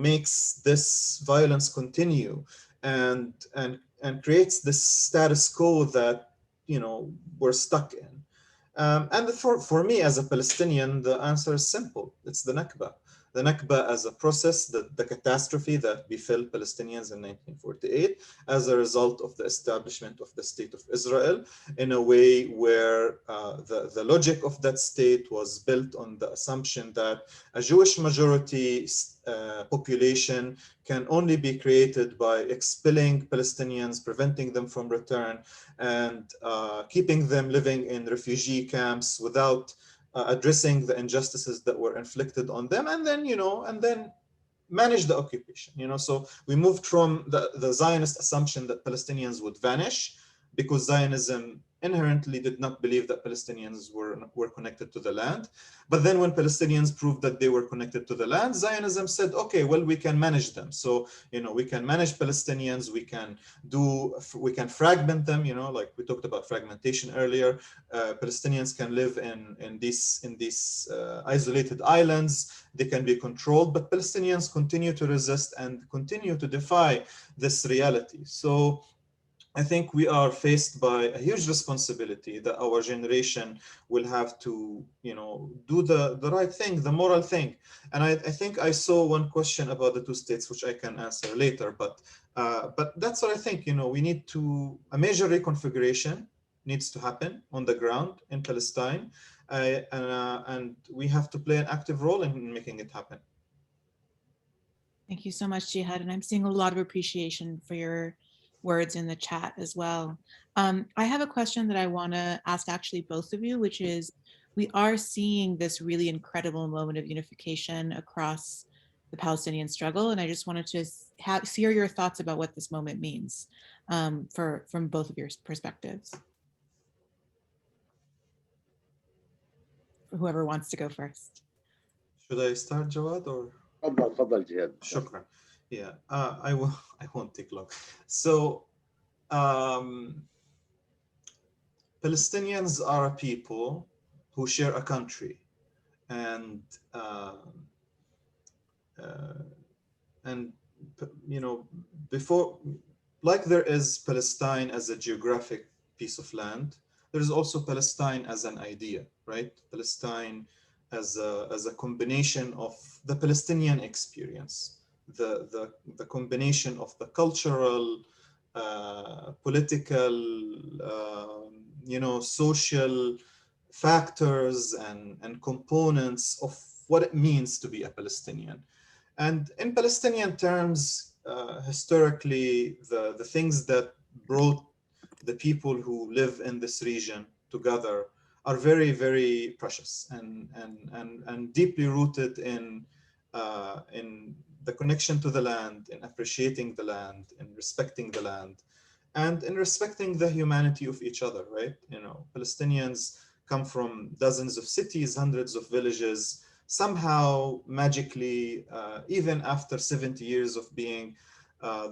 makes this violence continue and creates this status quo that we're stuck in? And for me as a Palestinian, the answer is simple. It's the Nakba. The Nakba as a process, the catastrophe that befell Palestinians in 1948 as a result of the establishment of the State of Israel, in a way where the logic of that state was built on the assumption that a Jewish majority population can only be created by expelling Palestinians, preventing them from return, and keeping them living in refugee camps without addressing the injustices that were inflicted on them, and then manage the occupation. So we moved from the Zionist assumption that Palestinians would vanish, because Zionism inherently did not believe that Palestinians were connected to the land. But then when Palestinians proved that they were connected to the land, Zionism said, okay, well, we can manage them. So, we can manage Palestinians, we can fragment them, like we talked about fragmentation earlier. Palestinians can live in these isolated islands, they can be controlled, but Palestinians continue to resist and continue to defy this reality. So I think we are faced by a huge responsibility that our generation will have to, do the right thing, the moral thing. And I think I saw one question about the two states, which I can answer later. But that's what I think. We need a major reconfiguration needs to happen on the ground in Palestine, and we have to play an active role in making it happen. Thank you so much, Jehad. And I'm seeing a lot of appreciation for your words in the chat as well. I have a question that I want to ask actually both of you, which is, we are seeing this really incredible moment of unification across the Palestinian struggle. And I just wanted to hear your thoughts about what this moment means from both of your perspectives. Whoever wants to go first. Should I start, Jawad, or? تفضل جهاد. Shukran. Yeah, I won't take long. So Palestinians are a people who share a country, and uh, uh, and before, like there is Palestine as a geographic piece of land, there is also Palestine as an idea, right? Palestine as a combination of the Palestinian experience, the combination of the cultural, political, social factors and components of what it means to be a Palestinian. And in Palestinian terms, historically, the things that brought the people who live in this region together are very, very precious and deeply rooted in the connection to the land, in appreciating the land, in respecting the land, and in respecting the humanity of each other, right? Palestinians come from dozens of cities, hundreds of villages. Somehow, magically, even after 70 years of being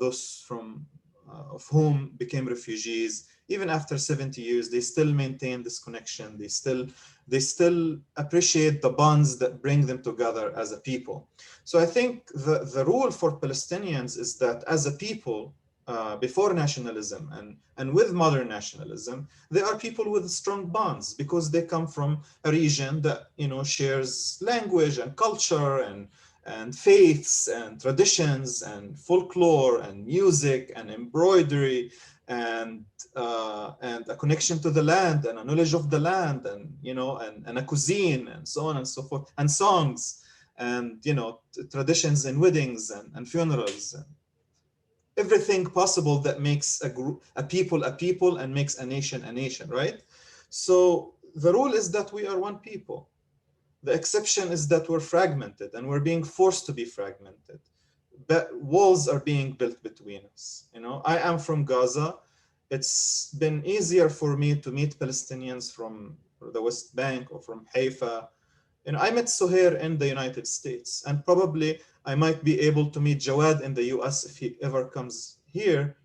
those from of whom became refugees, even after 70 years, they still maintain this connection. They still appreciate the bonds that bring them together as a people. So I think the rule for Palestinians is that as a people, before nationalism and with modern nationalism, they are people with strong bonds because they come from a region that shares language and culture and faiths and traditions and folklore and music and embroidery and a connection to the land and a knowledge of the land and a cuisine and so on and so forth, and songs and traditions and weddings and funerals and everything possible that makes a people and makes a nation, right? So the rule is that we are one people. The exception is that we're fragmented and we're being forced to be fragmented. But walls are being built between us. I am from Gaza. It's been easier for me to meet Palestinians from the West Bank or from Haifa. I met Soheir in the United States, and probably I might be able to meet Jawad in the US if he ever comes here.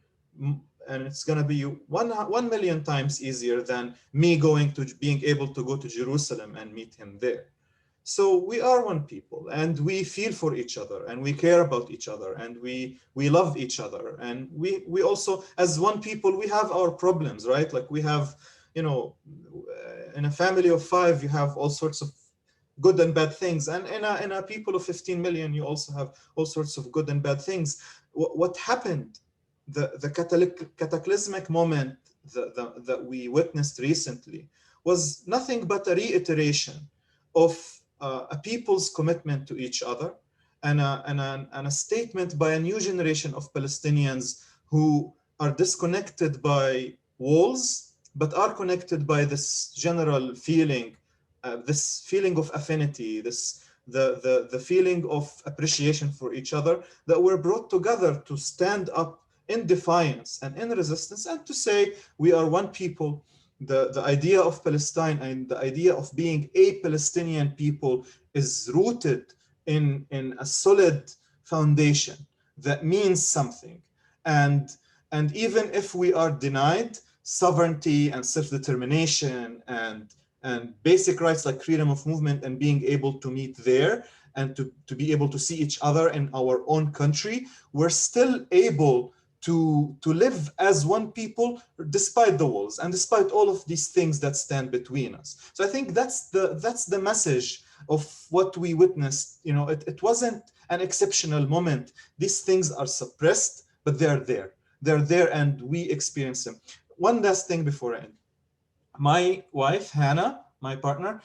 And it's going to be 1 million times easier than me being able to go to Jerusalem and meet him there. So we are one people, and we feel for each other, and we care about each other, and we love each other. And we also, as one people, we have our problems, right? Like we have, in a family of 5, you have all sorts of good and bad things. And in a people of 15 million, you also have all sorts of good and bad things. What happened, the cataclysmic moment that we witnessed recently was nothing but a reiteration of a people's commitment to each other and a statement by a new generation of Palestinians who are disconnected by walls, but are connected by this general feeling, this feeling of affinity, the feeling of appreciation for each other, that were brought together to stand up in defiance and in resistance and to say we are one people. The idea of Palestine and the idea of being a Palestinian people is rooted in a solid foundation that means something. And even if we are denied sovereignty and self-determination and basic rights like freedom of movement and being able to meet there and to be able to see each other in our own country, we're still able to live as one people despite the walls and despite all of these things that stand between us. So I think that's the message of what we witnessed. It wasn't an exceptional moment. These things are suppressed, but they're there. They're there and we experience them. One last thing before I end. My wife, Hannah, my partner,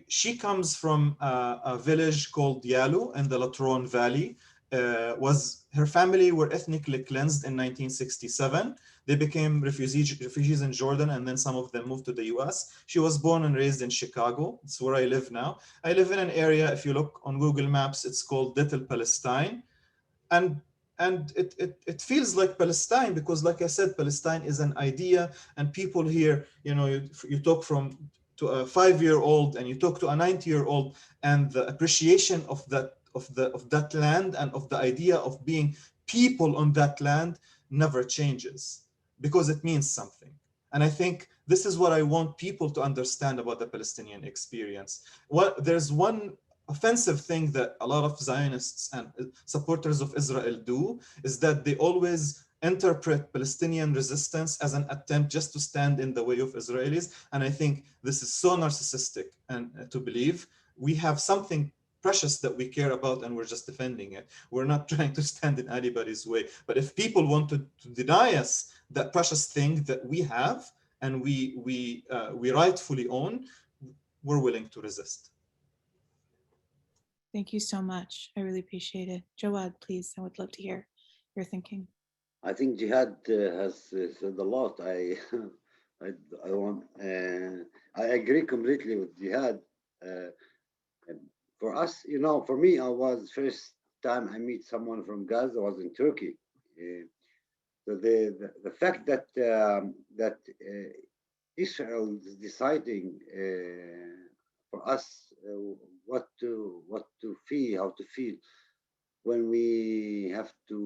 she comes from a village called Yalu in the Latron Valley. Her family were ethnically cleansed in 1967. They became refugees in Jordan, and then some of them moved to the US. She was born and raised in Chicago. It's where I live now. I live in an area, if you look on Google Maps, it's called Little Palestine. And it feels like Palestine because, like I said, Palestine is an idea, and people here, you talk to a 5-year-old and you talk to a 90-year-old, and the appreciation of that land and of the idea of being people on that land never changes because it means something. And I think this is what I want people to understand about the Palestinian experience. There's one offensive thing that a lot of Zionists and supporters of Israel do, is that they always interpret Palestinian resistance as an attempt just to stand in the way of Israelis. And I think this is so narcissistic, and to believe we have something precious that we care about and we're just defending it. We're not trying to stand in anybody's way. But if people want to deny us that precious thing that we have and we rightfully own, we're willing to resist. Thank you so much. I really appreciate it. Jawad, please, I would love to hear your thinking. I think Jihad has said a lot. I want. I agree completely with Jihad. And for us, for me, I was first time I meet someone from Gaza was in Turkey. So the fact that Israel is deciding for us what to feel, how to feel when we have to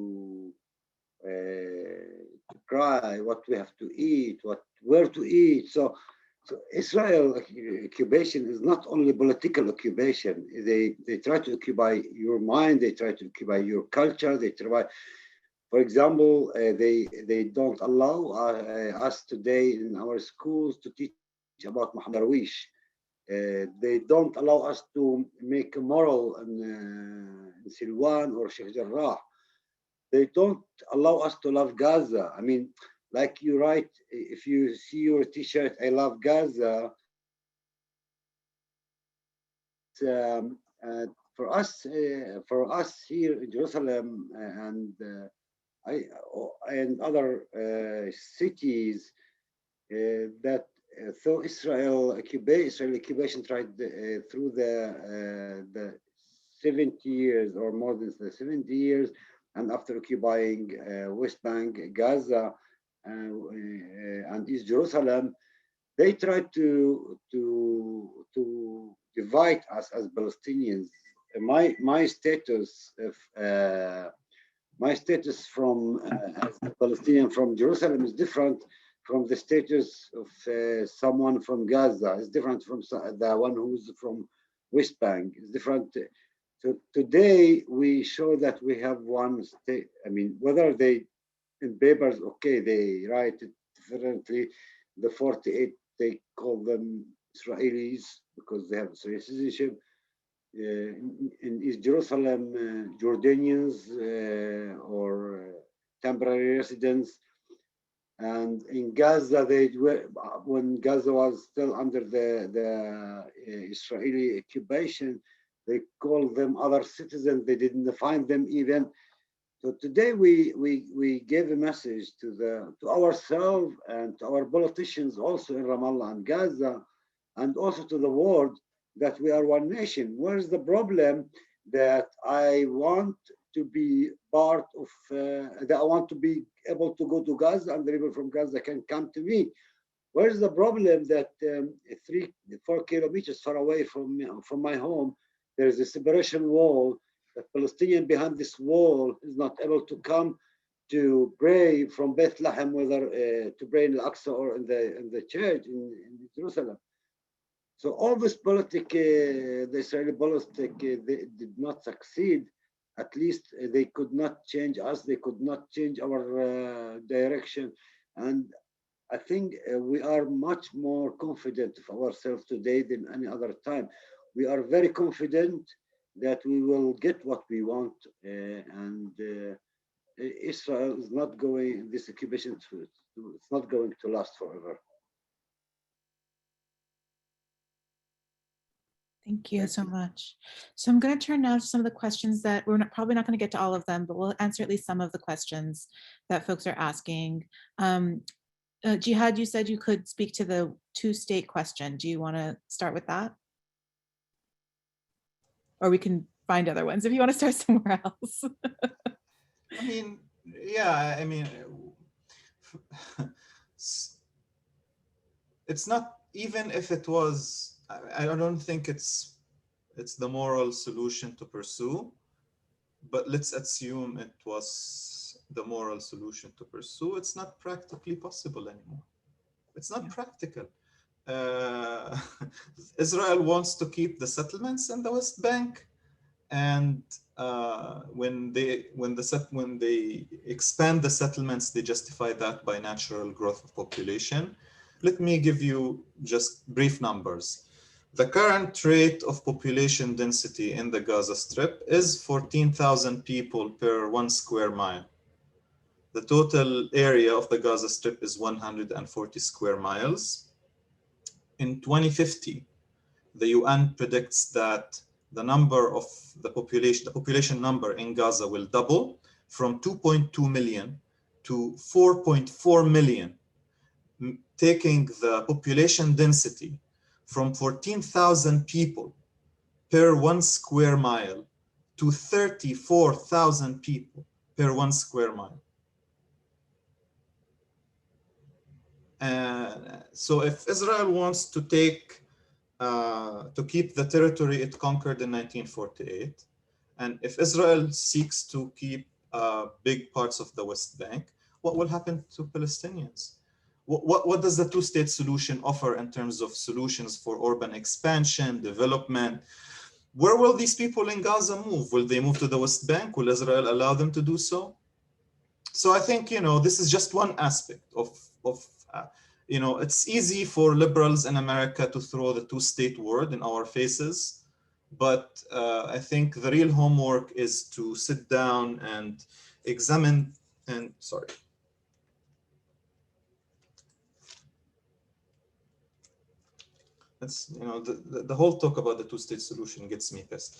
cry, what we have to eat, where to eat. So Israel occupation is not only political occupation. They try to occupy your mind. They try to occupy your culture. They try. For example, they don't allow us today in our schools to teach about Muhammad Darwish. They don't allow us to make a moral in Silwan or Sheikh Jarrah. They don't allow us to love Gaza. I mean, like you write, if you see your T-shirt, "I love Gaza." For us here in Jerusalem and other cities, that so Israel occupation tried through the 70 years or more than the 70 years, and after occupying West Bank, Gaza, and East Jerusalem, they tried to divide us as Palestinians. My status from as a Palestinian from Jerusalem is different from the status of someone from Gaza. It's different from the one who's from West Bank. It's different. So today we show that we have one state. I mean, whether they in papers, okay, they write it differently. The 48, they call them Israelis because they have Israeli citizenship. In East Jerusalem, Jordanians or temporary residents. And in Gaza, they were, when Gaza was still under the Israeli occupation, they called them other citizens. They didn't define them even. So today we gave a message to ourselves and to our politicians also in Ramallah and Gaza, and also to the world, that we are one nation. Where's the problem that I want to be part of, that I want to be able to go to Gaza and the people from Gaza can come to me? Where's the problem that 3-4 kilometers far away from my home, there is a separation wall, that Palestinian behind this wall is not able to come to pray from Bethlehem, whether to pray in Al-Aqsa or in the church in Jerusalem. So all this politic, the Israeli politic, they did not succeed. At least they could not change us. They could not change our direction. And I think we are much more confident of ourselves today than any other time. We are very confident that we will get what we want, and Israel is not going, this occupation, it's not going to last forever. Thank you so much. So I'm going to turn now to some of the questions that we're probably not going to get to all of them, but we'll answer at least some of the questions that folks are asking. Jehad, you said you could speak to the two-state question. Do you want to start with that? Or we can find other ones if you want to start somewhere else. I mean, yeah, I mean, it's not, even if it was, I don't think it's the moral solution to pursue, but let's assume it was the moral solution to pursue. It's not practically possible anymore. It's not practical. Israel wants to keep the settlements in the West Bank, and when they expand the settlements, they justify that by natural growth of population. Let me give you just brief numbers. The current rate of population density in the Gaza Strip is 14,000 people per 1 square mile. The total area of the Gaza Strip is 140 square miles. In 2050, the UN predicts that the number of the population number in Gaza will double from 2.2 million to 4.4 million, taking the population density from 14,000 people per 1 square mile to 34,000 people per 1 square mile. So if Israel wants to keep the territory it conquered in 1948, and if Israel seeks to keep big parts of the West Bank, what will happen to Palestinians? What does the two-state solution offer in terms of solutions for urban expansion, development? Where will these people in Gaza move? Will they move to the West Bank? Will Israel allow them to do so? So I think, this is just one aspect of it's easy for liberals in America to throw the two-state word in our faces, but I think the real homework is to sit down and examine and, sorry. That's, the whole talk about the two-state solution gets me pissed.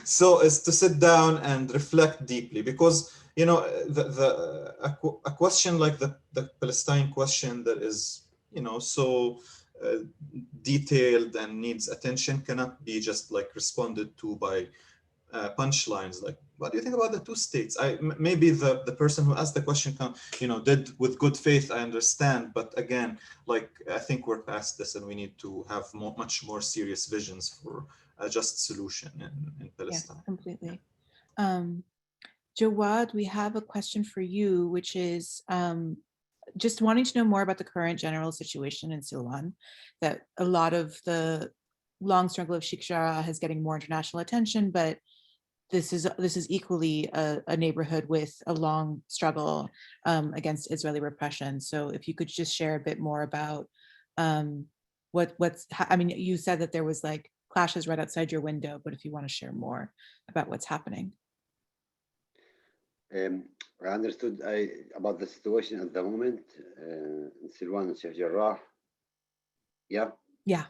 So is to sit down and reflect deeply, because a question like the Palestine question that is so detailed and needs attention cannot be just like responded to by punchlines like, what do you think about the two states? Maybe the person who asked the question did with good faith, I understand, but again, like, I think we're past this and we need to have much more serious visions for a just solution in Palestine. Yes, completely. Jawad, we have a question for you, which is just wanting to know more about the current general situation in Silwan, that a lot of the long struggle of Sheikh Jarrah is getting more international attention, but this is equally a neighborhood with a long struggle against Israeli repression. So if you could just share a bit more about you said that there was like clashes right outside your window, but if you want to share more about what's happening. I understood about the situation at the moment in Silwan and Sheikh Jarrah. Yeah. Yeah.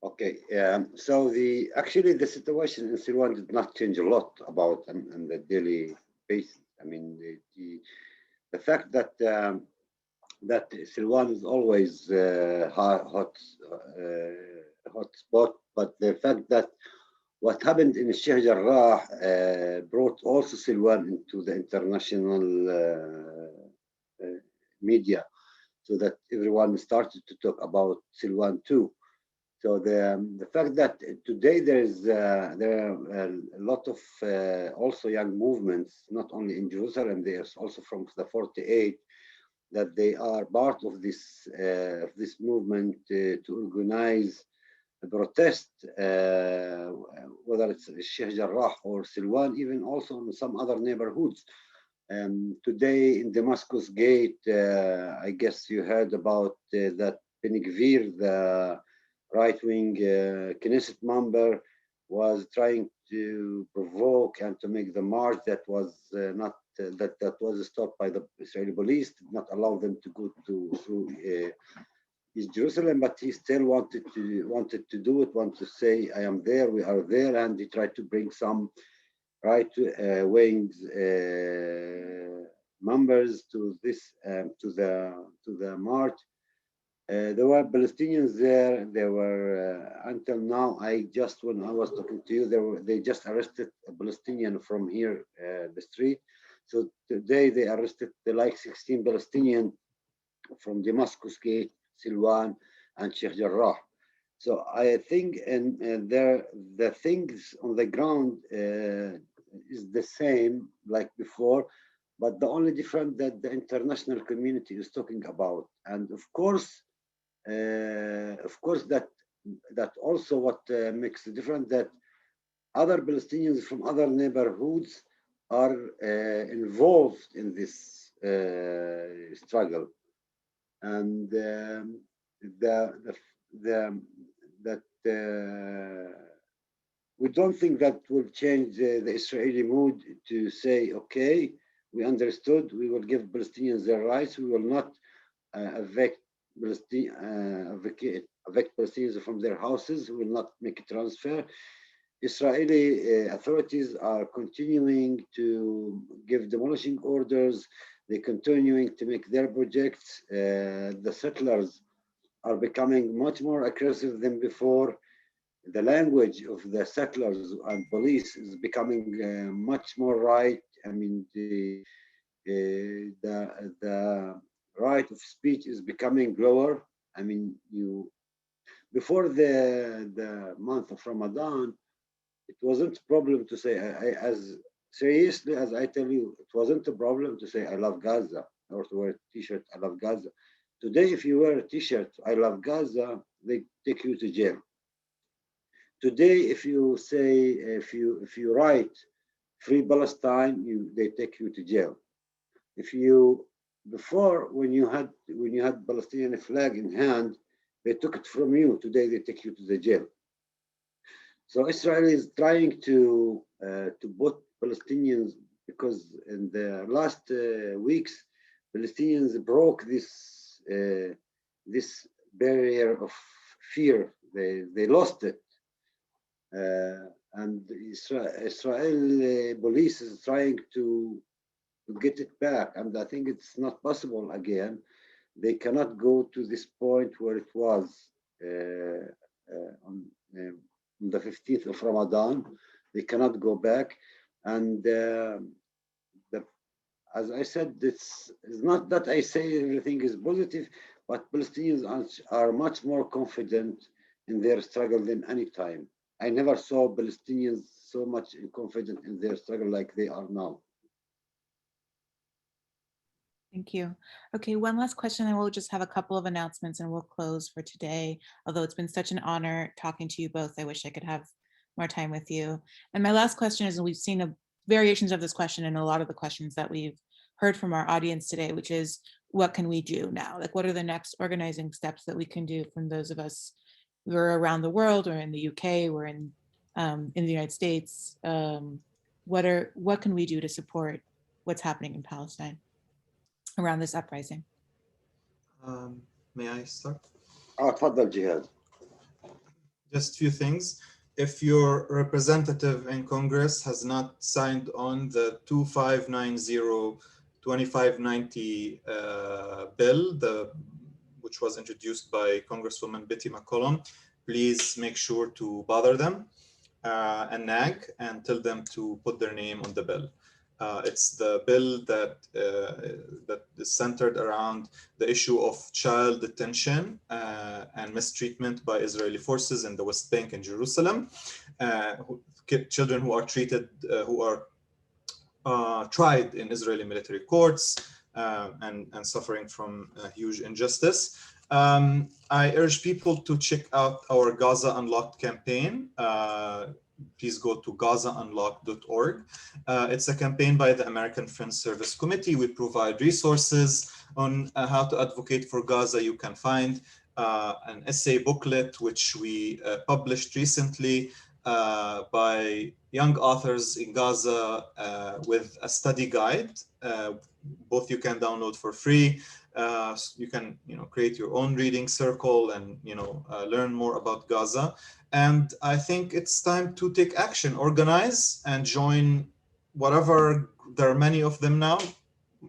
Okay, so actually the situation in Silwan did not change a lot about on the daily basis. I mean, the fact that that Silwan is always hot spot, but the fact that what happened in Sheikh Jarrah brought also Silwan into the international media, so that everyone started to talk about Silwan too. So the fact that today there are a lot of also young movements, not only in Jerusalem, there's also from the 48, that they are part of this movement to organize a protest, whether it's Sheikh Jarrah or Silwan, even also in some other neighborhoods. Today in Damascus Gate, I guess you heard about that Ben Gvir, the right-wing Knesset member, was trying to provoke and to make the march that was not that was stopped by the Israeli police, did not allow them to go through East Jerusalem, but he still wanted to do it, wanted to say, "I am there, we are there," and he tried to bring some right-wing members to this to the march. There were Palestinians there. There were until now. When I was talking to you, they just arrested a Palestinian from here, the street. So today they arrested like 16 Palestinian from Damascus Gate, Silwan, and Sheikh Jarrah. So I think, and the things on the ground is the same like before, but the only difference that the international community is talking about. And of course, that also what makes the difference, that other Palestinians from other neighborhoods are involved in this struggle, and we don't think that will change the Israeli mood to say, okay, we understood, we will give Palestinians their rights, we will not evict Palestinians from their houses, we will not make a transfer. Israeli authorities are continuing to give demolishing orders. They're continuing to make their projects. The settlers are becoming much more aggressive than before. The language of the settlers and police is becoming much more right. I mean, the right of speech is becoming lower. I mean, before the month of Ramadan, it wasn't a problem to say, as seriously as I tell you, it wasn't a problem to say I love Gaza or to wear a t-shirt, I love Gaza. Today, if you wear a t-shirt, I love Gaza, they take you to jail. Today, if you say, if you write Free Palestine, they take you to jail. Before, when you had Palestinian flag in hand, they took it from you. Today, they take you to the jail. So Israel is trying to put Palestinians, because in the last weeks, Palestinians broke this barrier of fear. They lost it, and Israel police is trying to get it back, and I think it's not possible again. They cannot go to this point where it was on the 15th of Ramadan. They cannot go back. And as I said, it's not that I say everything is positive, but Palestinians are much more confident in their struggle than any time. I never saw Palestinians so much confident in their struggle like they are now. Thank you. Okay, one last question, and we'll just have a couple of announcements and we'll close for today. Although it's been such an honor talking to you both, I wish I could have more time with you. And my last question is, and we've seen variations of this question in a lot of the questions that we've heard from our audience today, which is, what can we do now? Like, what are the next organizing steps that we can do from those of us who are around the world or in the UK or in the United States? What can we do to support what's happening in Palestine around this uprising? May I start? تفضل Jehad. Just a few things. If your representative in Congress has not signed on the 2590-2590 bill, which was introduced by Congresswoman Betty McCollum, please make sure to bother them and nag and tell them to put their name on the bill. It's the bill that is centered around the issue of child detention and mistreatment by Israeli forces in the West Bank and Jerusalem. Children who are treated, who are tried in Israeli military courts and suffering from huge injustice. I urge people to check out our Gaza Unlocked campaign. Please go to gazaunlocked.org. It's a campaign by the American Friends Service Committee. We provide resources on how to advocate for Gaza. You can find an essay booklet, which we published recently by young authors in Gaza with a study guide. Both you can download for free. You can create your own reading circle and learn more about Gaza. And I think it's time to take action, organize, and join whatever, there are many of them now,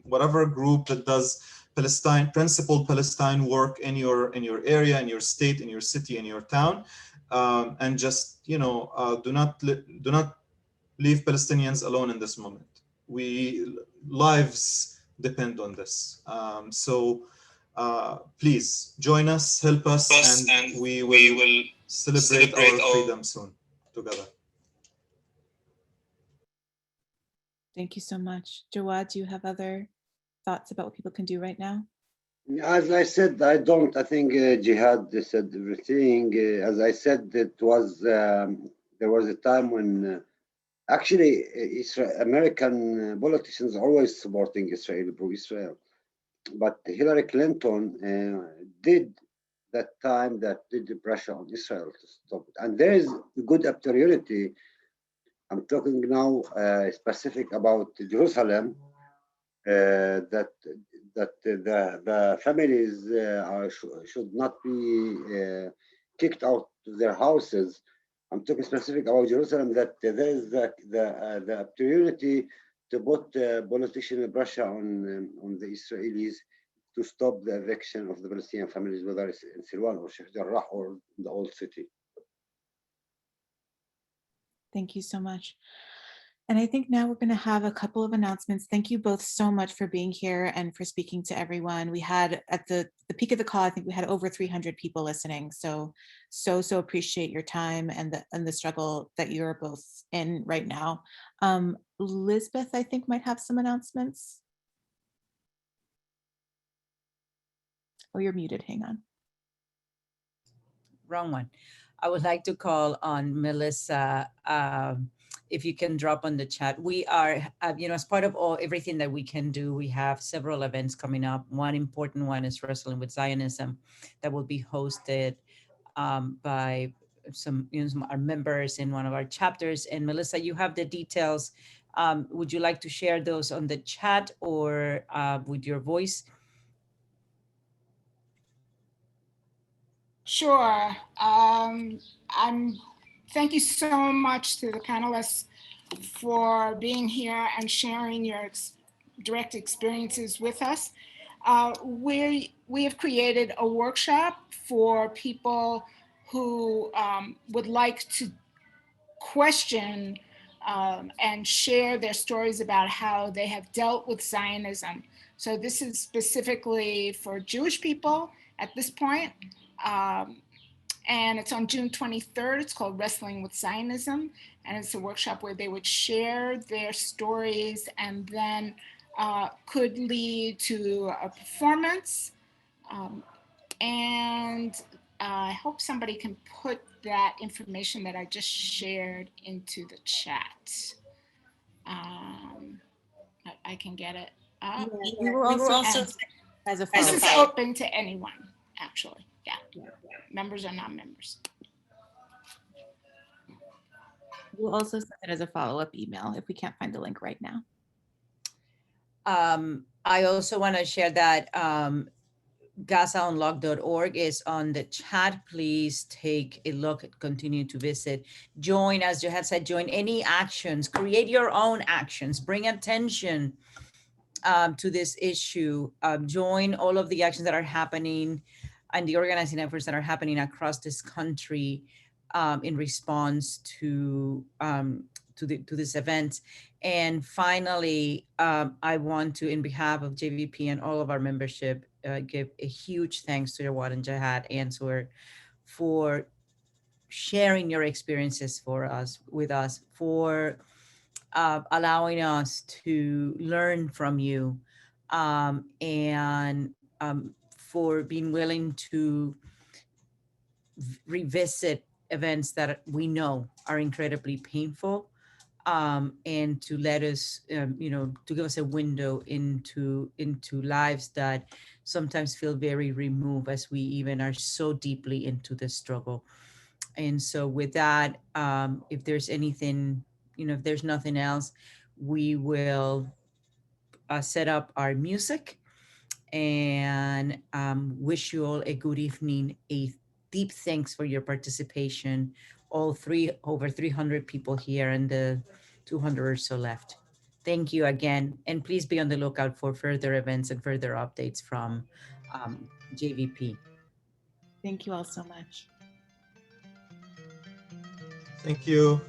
whatever group that does principled Palestine work in your area, in your state, in your city, in your town, and just do not leave Palestinians alone in this moment. Lives depend on this. So please join us, help us, and we will celebrate our freedom soon together. Thank you so much. Jawad, do you have other thoughts about what people can do right now? As I said, I don't. I think Jihad said everything. As I said, there was a time when actually American politicians are always supporting Israel, pro-Israel. But Hillary Clinton did that time that did the pressure on Israel to stop it. And there is good opportunity. I'm talking now specific about Jerusalem. That the families should not be kicked out of their houses. I'm talking specific about Jerusalem. That there is the opportunity to put politician pressure on the Israelis to stop the eviction of the Palestinian families, whether it's in Silwan or Sheikh Jarrah or the old city. Thank you so much. And I think now we're going to have a couple of announcements. Thank you both so much for being here and for speaking to everyone. We had at the peak of the call, I think we had over 300 people listening. So appreciate your time and the struggle that you're both in right now. Lisbeth, I think, might have some announcements. Oh, you're muted. Hang on. Wrong one. I would like to call on Melissa. If you can drop on the chat. We are, as part of everything that we can do, we have several events coming up. One important one is Wrestling with Zionism that will be hosted by some our members in one of our chapters. And Melissa, you have the details. Would you like to share those on the chat or with your voice? Sure. Thank you so much to the panelists for being here and sharing your direct experiences with us. We have created a workshop for people who would like to question and share their stories about how they have dealt with Zionism. So this is specifically for Jewish people at this point. And it's on June 23rd. It's called Wrestling with Zionism. And it's a workshop where they would share their stories and then could lead to a performance. And I hope somebody can put that information that I just shared into the chat. I can get it up. Yeah, we will also, as a follow-up. This is open to anyone, actually. Yeah. Members or non-members. We'll also send it as a follow-up email if we can't find the link right now. I also want to share that GazaUnlocked.org is on the chat. Please take a look, continue to visit. Join, as Jehad said, join any actions, create your own actions, bring attention to this issue. Join all of the actions that are happening and the organizing efforts that are happening across this country in response to this event. And finally, I want to, in behalf of JVP and all of our membership, give a huge thanks to Jawad and Jehad and Soheir for sharing your experiences with us, for allowing us to learn from you, and for being willing to revisit events that we know are incredibly painful, and to let us, to give us a window into lives that sometimes feel very removed as we even are so deeply into the struggle. And so with that, if there's anything, if there's nothing else, we will set up our music and wish you all a good evening. A deep thanks for your participation. Over 300 people here and the 200 or so left. Thank you again. And please be on the lookout for further events and further updates from JVP. Thank you all so much. Thank you.